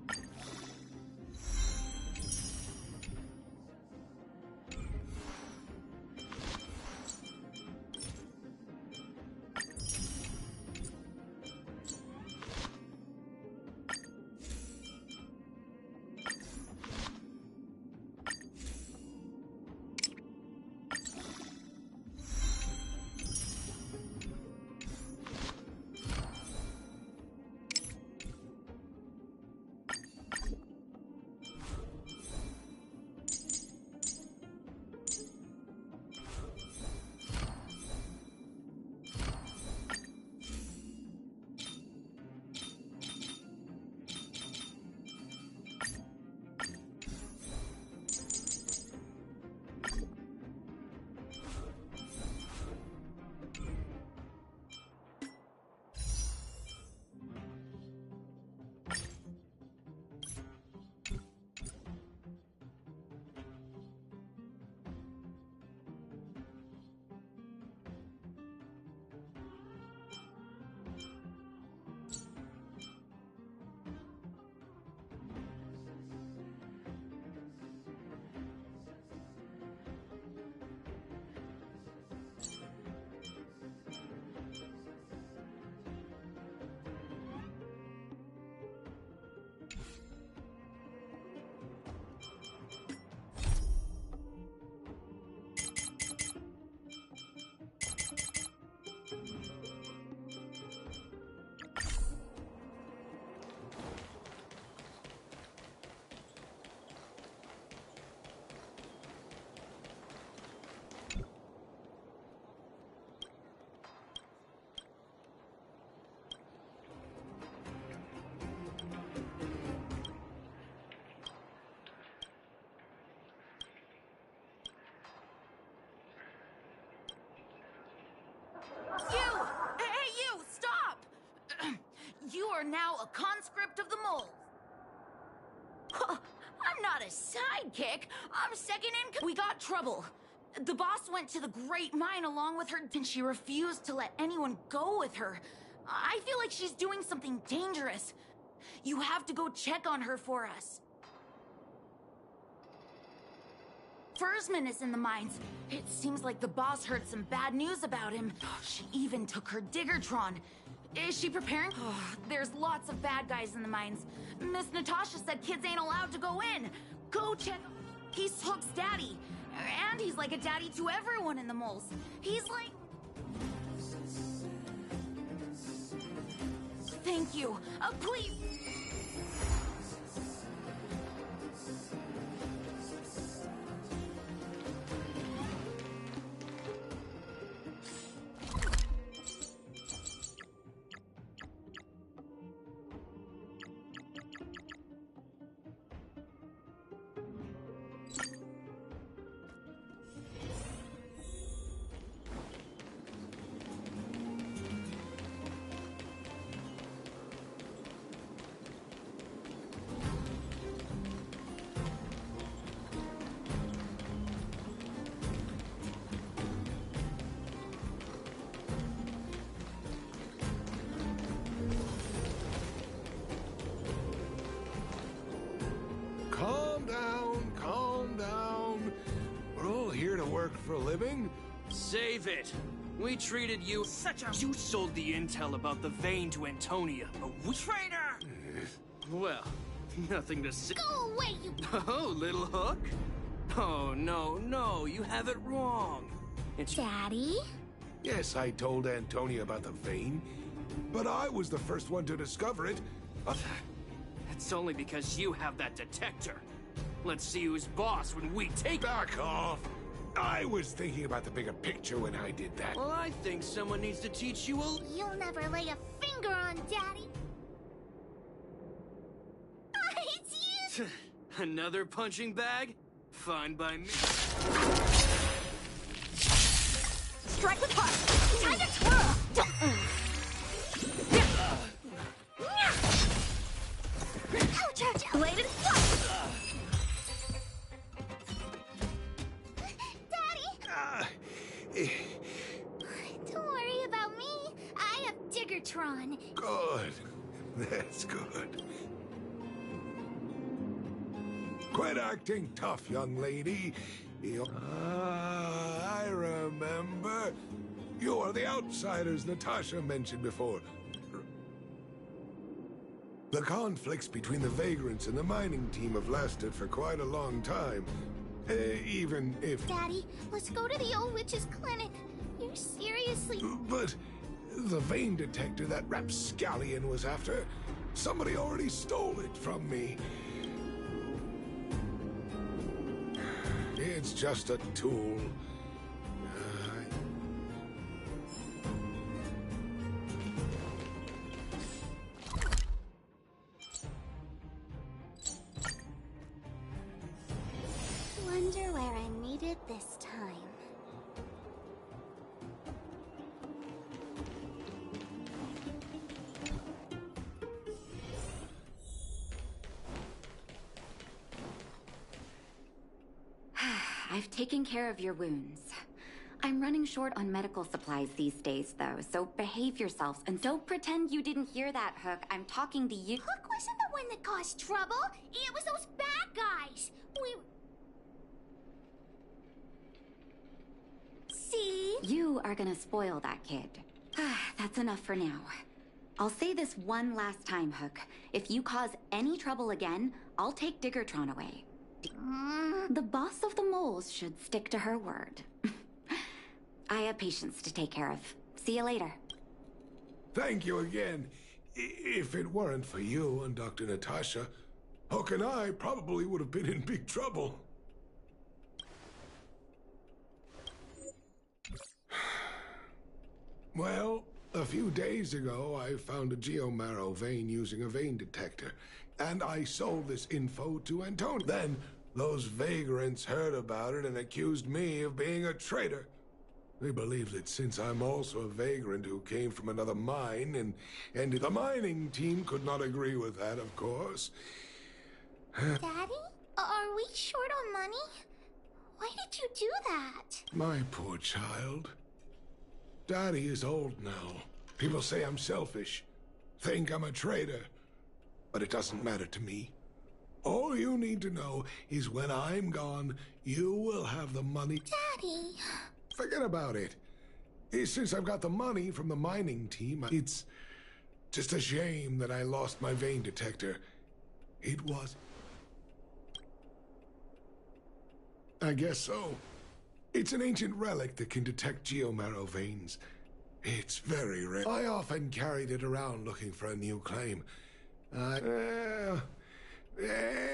you are now a conscript of the moles. I'm not a sidekick. I'm second in. We got trouble. The boss went to the Great Mine along with her, and she refused to let anyone go with her. I feel like she's doing something dangerous. You have to go check on her for us. Fursman is in the mines. It seems like the boss heard some bad news about him. She even took her Diggertron. Is she preparing? There's lots of bad guys in the mines. Miss Natasha said kids ain't allowed to go in. Go check. He's Hook's daddy. And he's like a daddy to everyone in the moles. He's like... Thank you. Please... For a living? Save it. We treated you such a... You sold the intel about the vein to Antonia, a traitor! Well, nothing to say. Go away, you... Oh, little Hook? Oh, no, you have it wrong. It's... Daddy? Yes, I told Antonia about the vein, but I was the first one to discover it. It's only because you have that detector. Let's see who's boss when we take... Back off! I was thinking about the bigger picture when I did that. Well, I think someone needs to teach you a... You'll never lay a finger on Daddy. It's you! Another punching bag? Fine by me. Strike with heart! Time to twirl! Ouch, ouch, blade and flush! Don't worry about me. I have Diggertron. Good. That's good. Quit acting tough, young lady. I remember. You are the outsiders Natasha mentioned before. The conflicts between the Vagrants and the mining team have lasted for quite a long time. Even if... Daddy, let's go to the old witch's clinic. You seriously... But the vein detector that rapscallion was after, somebody already stole it from me. It's just a tool. Wonder where I need it this time. I've taken care of your wounds. I'm running short on medical supplies these days, though, so behave yourselves and don't pretend you didn't hear that, Hook. I'm talking to you. Hook wasn't the one that caused trouble. It was those bad guys. See? You are gonna spoil that kid. That's enough for now. I'll say this one last time, Hook. If you cause any trouble again, I'll take Diggertron away. The boss of the moles should stick to her word. I have patients to take care of. See you later. Thank you again. If it weren't for you and Dr. Natasha, Hook and I probably would have been in big trouble. Well, a few days ago, I found a geomarrow vein using a vein detector, and I sold this info to Antonia. Then, those vagrants heard about it and accused me of being a traitor. They believe that since I'm also a vagrant who came from another mine, and the mining team could not agree with that, of course. Daddy? Are we short on money? Why did you do that? My poor child. Daddy is old now. People say I'm selfish, think I'm a traitor. But it doesn't matter to me. All you need to know is when I'm gone, you will have the money. Daddy! Forget about it. Since I've got the money from the mining team, it's just a shame that I lost my vein detector. It was... I guess so. It's an ancient relic that can detect geomarrow veins. It's very rare. I often carried it around looking for a new claim.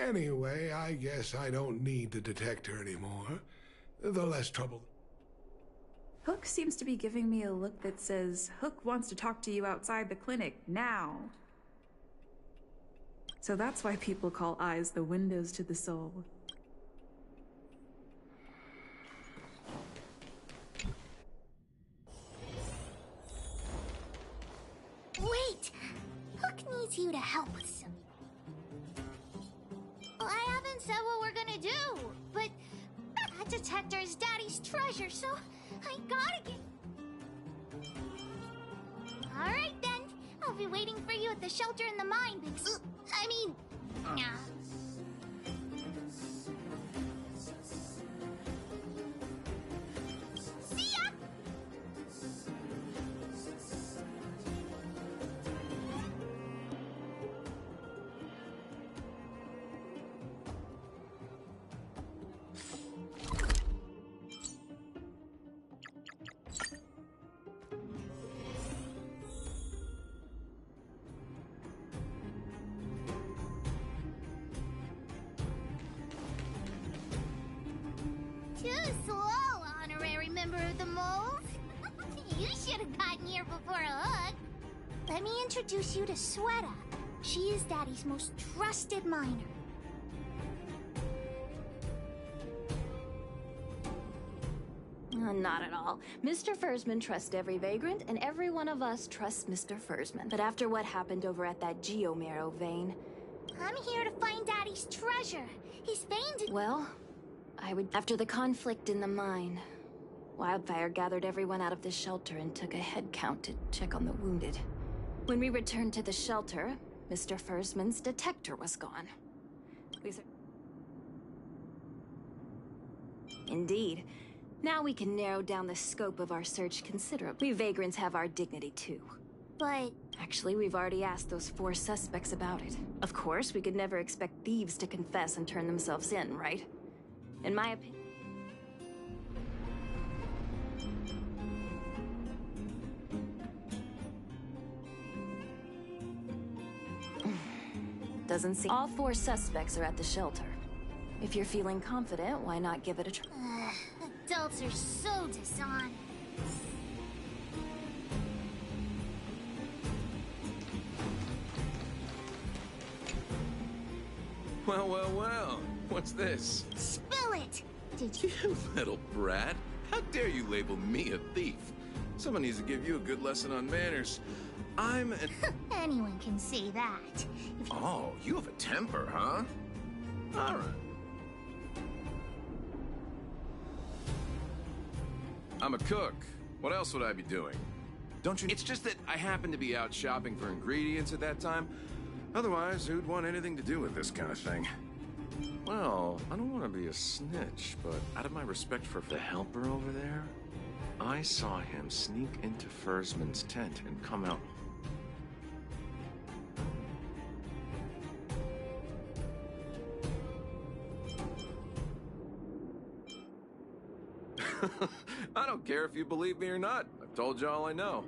Anyway, I guess I don't need the detector anymore. The less trouble. Hook seems to be giving me a look that says, Hook wants to talk to you outside the clinic, now. So that's why people call eyes the windows to the soul. Wait! Hook needs you to help with some... I haven't said what we're gonna do, but that detector is Daddy's treasure, so I gotta get... Alright then, I'll be waiting for you at the shelter in the mine, because... See ya! Too slow, honorary member of the mold. You should have gotten here before Hook. Let me introduce you to Sweta. She is Daddy's most trusted miner. Not at all. Mr. Fursman trusts every vagrant, and every one of us trusts Mr. Fursman. But after what happened over at that geomarrow vein... I'm here to find Daddy's treasure. His vein did... Well, I would... After the conflict in the mine, Wildfire gathered everyone out of the shelter and took a head count to check on the wounded. When we returned to the shelter, Mr. Fursman's detector was gone. Indeed. Now we can narrow down the scope of our search considerably. We vagrants have our dignity too. But... Actually, we've already asked those 4 suspects about it. Of course, we could never expect thieves to confess and turn themselves in, right? In my opinion... Doesn't seem... All 4 suspects are at the shelter. If you're feeling confident, why not give it a try? Adults are so dishonest. Well, well, well. What's this? Spill it! Did you... You little brat. How dare you label me a thief? Someone needs to give you a good lesson on manners. I'm an... Anyone can say that. Oh, you have a temper, huh? All right. I'm a cook. What else would I be doing? Don't you... It's just that I happened to be out shopping for ingredients at that time. Otherwise, who'd want anything to do with this kind of thing? Well, I don't want to be a snitch, but out of my respect for the helper over there, I saw him sneak into Fursman's tent and come out. I don't care if you believe me or not. I've told you all I know.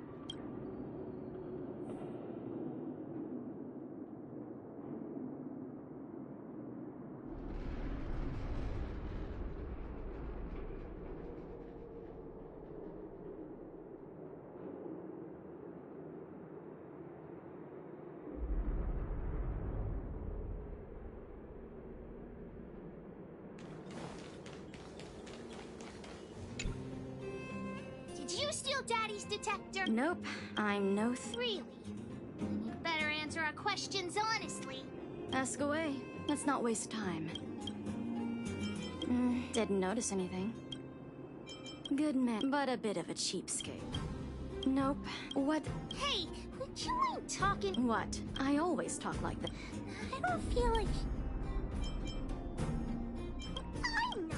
steal Daddy's detector? Nope, I'm no Really? Then you'd better answer our questions honestly. Ask away. Let's not waste time. Didn't notice anything. Good man, but a bit of a cheapskate. Nope. What? Hey, would you mind talking? What? I always talk like that. I don't feel like... I know.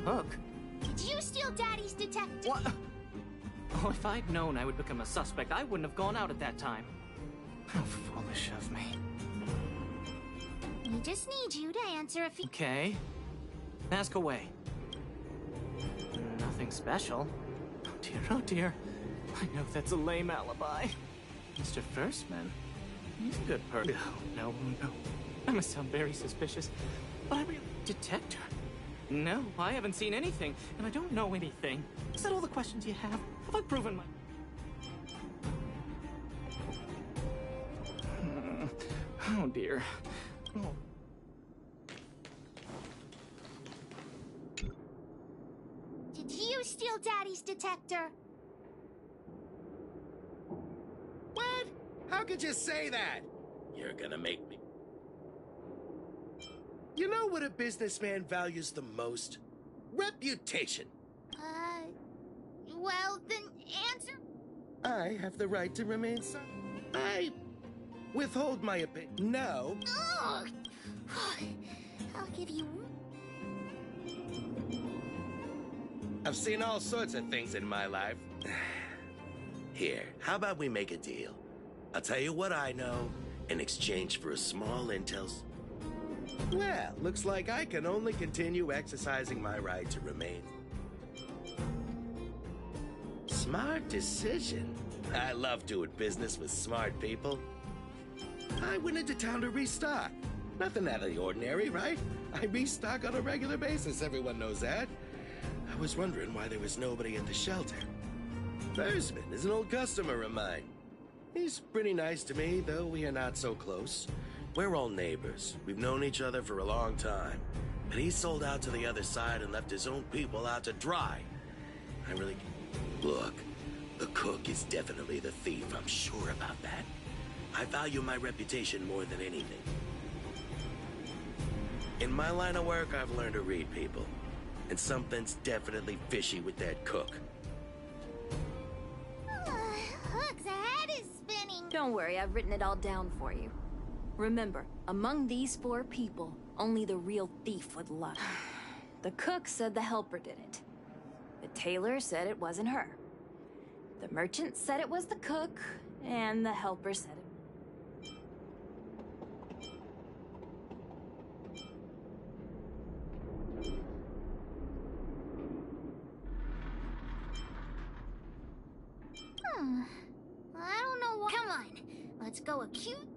Hook? Did you steal Daddy's detector? What? Oh, if I'd known I would become a suspect, I wouldn't have gone out at that time. How foolish of me. We just need you to answer a few... Okay. Ask away. Nothing special. Oh dear, oh dear. I know that's a lame alibi. Mr. Firstman, he's a good person. No. I must sound very suspicious, but I really... Detector? No, I haven't seen anything, and I don't know anything. Is that all the questions you have? Have I proven my... Oh dear. Oh. Did you steal Daddy's detector? What? How could you say that? You're gonna make me... You know what a businessman values the most? Reputation. Well, then answer... I have the right to remain silent. I withhold my opinion. No. Ugh. I'll give you... I've seen all sorts of things in my life. Here, how about we make a deal? I'll tell you what I know in exchange for a small intel... Well, looks like I can only continue exercising my right to remain. Smart decision. I love doing business with smart people. I went into town to restock. Nothing out of the ordinary, right? I restock on a regular basis, everyone knows that. I was wondering why there was nobody at the shelter. Versman is an old customer of mine. He's pretty nice to me, though we are not so close. We're all neighbors. We've known each other for a long time. And he sold out to the other side and left his own people out to dry. I really... Look, the cook is definitely the thief, I'm sure about that. I value my reputation more than anything. In my line of work, I've learned to read people. And something's definitely fishy with that cook. Hook's head is spinning. Don't worry, I've written it all down for you. Remember, among these 4 people, only the real thief would lie. The cook said the helper did it. The tailor said it wasn't her. The merchant said it was the cook, and the helper said it. I don't know what... Come on, let's go acute...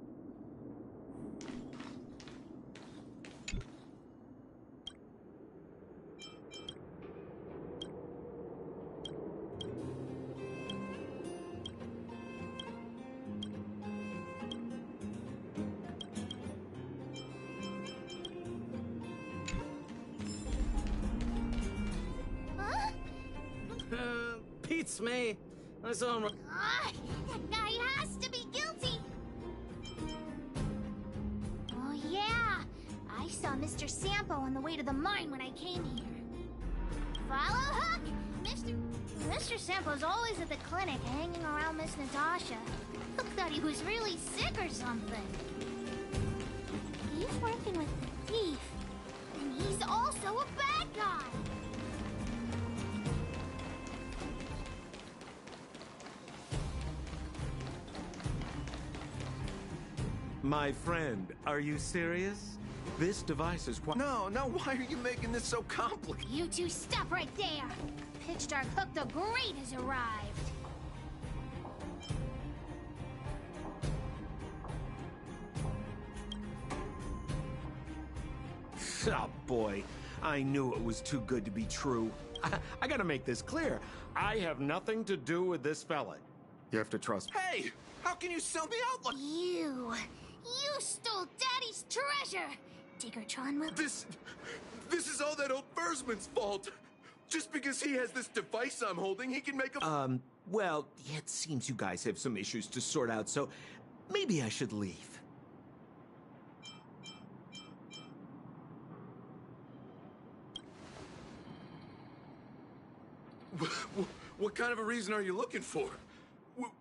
Beats me. I saw him... that guy has to be guilty! Oh yeah, I saw Mr. Sampo on the way to the mine when I came here. Follow Hook! Mr. Sampo's always at the clinic hanging around Miss Natasha. Hook thought he was really sick or something. He's working with the thief, and he's also a bad guy! My friend, are you serious? This device is quite... No, why are you making this so complicated? You two stop right there! Pitch Dark Hook the Great has arrived! Oh boy, I knew it was too good to be true. I gotta make this clear. I have nothing to do with this fella. You have to trust me. Hey! How can you sell me out like... You stole Daddy's treasure! Diggertron will... This is Fursman's fault. Just because he has this device I'm holding, he can make a... Well, it seems you guys have some issues to sort out, so maybe I should leave. What kind of a reason are you looking for?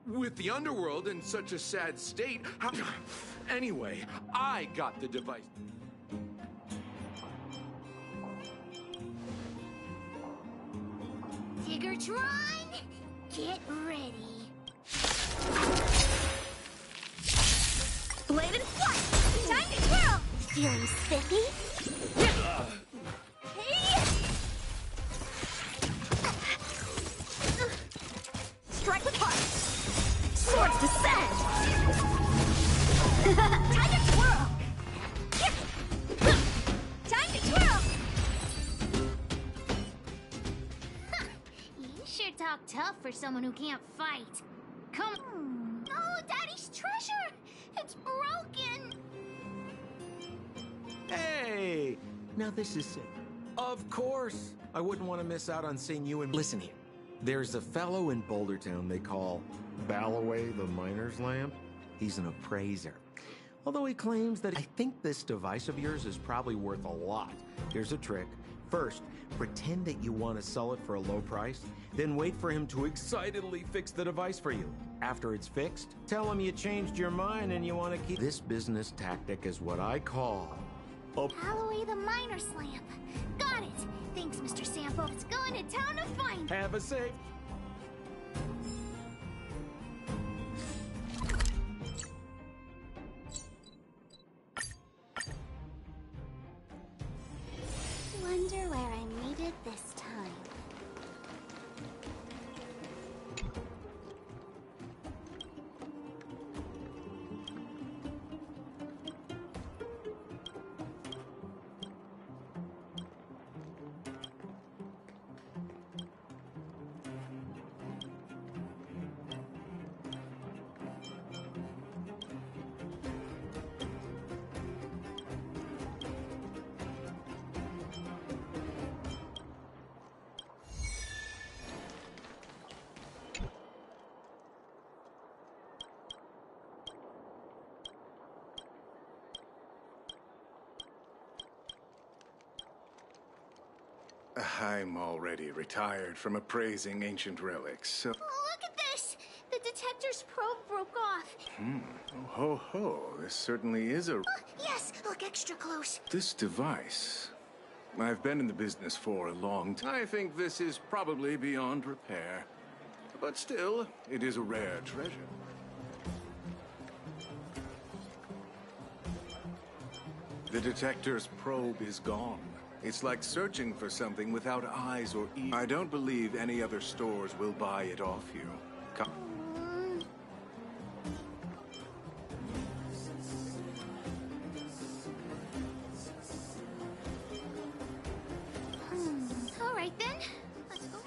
With the underworld in such a sad state, how... Anyway, I got the device. Diggertron, get ready. Bladed flight! Time to twirl! Feeling spiffy? Hey! Strike with heart! Swords descend! Time to twirl! Time to twirl! You sure talk tough for someone who can't fight. Come on. No, Daddy's treasure! It's broken! Hey! Now this is sick. Of course! I wouldn't want to miss out on seeing you and... Listen here. There's a fellow in Boulder Town they call Balloway the Miner's Lamp. He's an appraiser. Although he claims that... I think this device of yours is probably worth a lot. Here's a trick. First, pretend that you want to sell it for a low price, then wait for him to excitedly fix the device for you. After it's fixed, tell him you changed your mind and you want to keep... This business tactic is what I call... Balloway the Miner's Lamp. Got it! Thanks, Mr. Sampo. It's going to town to find... Have a safe... Wonder where I made it this time. I'm already retired from appraising ancient relics, so... Look at this! The detector's probe broke off. Oh, ho, ho. This certainly is a... Yes, look extra close. This device... I've been in the business for a long time. I think this is probably beyond repair. But still, it is a rare treasure. The detector's probe is gone. It's like searching for something without eyes or ears. I don't believe any other stores will buy it off you. Come. All right then. Let's go.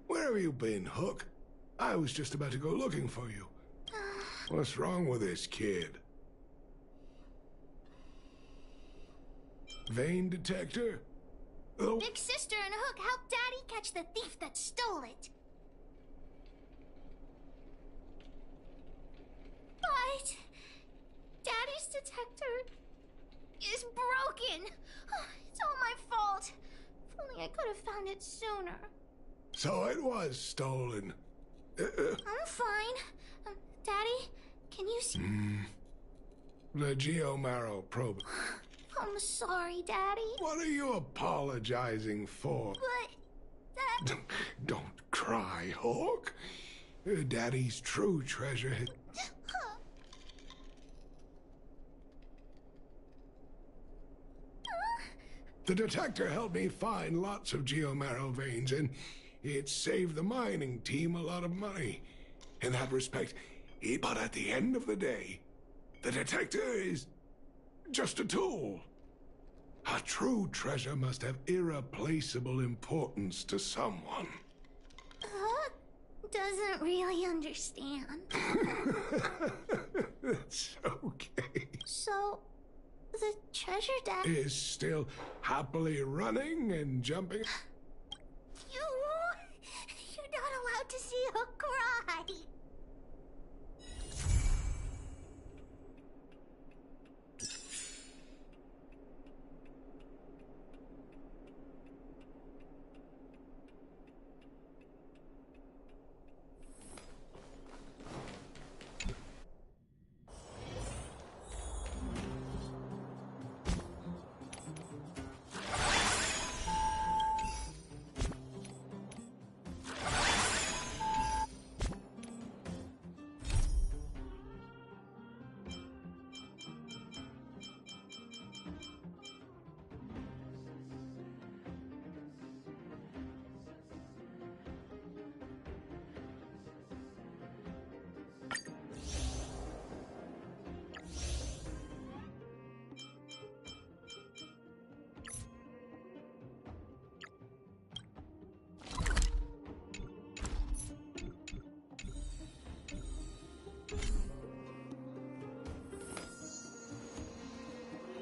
Where have you been, Hook? I was just about to go looking for you. What's wrong with this kid? Vein detector? Oh. Big Sister and Hook helped Daddy catch the thief that stole it. But Daddy's detector is broken. It's all my fault. If only I could have found it sooner. So it was stolen. I'm fine. Daddy, can you see? The Geomarrow probe. I'm sorry, Daddy. What are you apologizing for? But... Don't cry, Hawk. Daddy's true treasure... The detector helped me find lots of geomarrow veins, and it saved the mining team a lot of money. In that respect, but at the end of the day, the detector is just a tool. A true treasure must have irreplaceable importance to someone. Doesn't really understand. That's okay. So, the treasure deck is still happily running and jumping.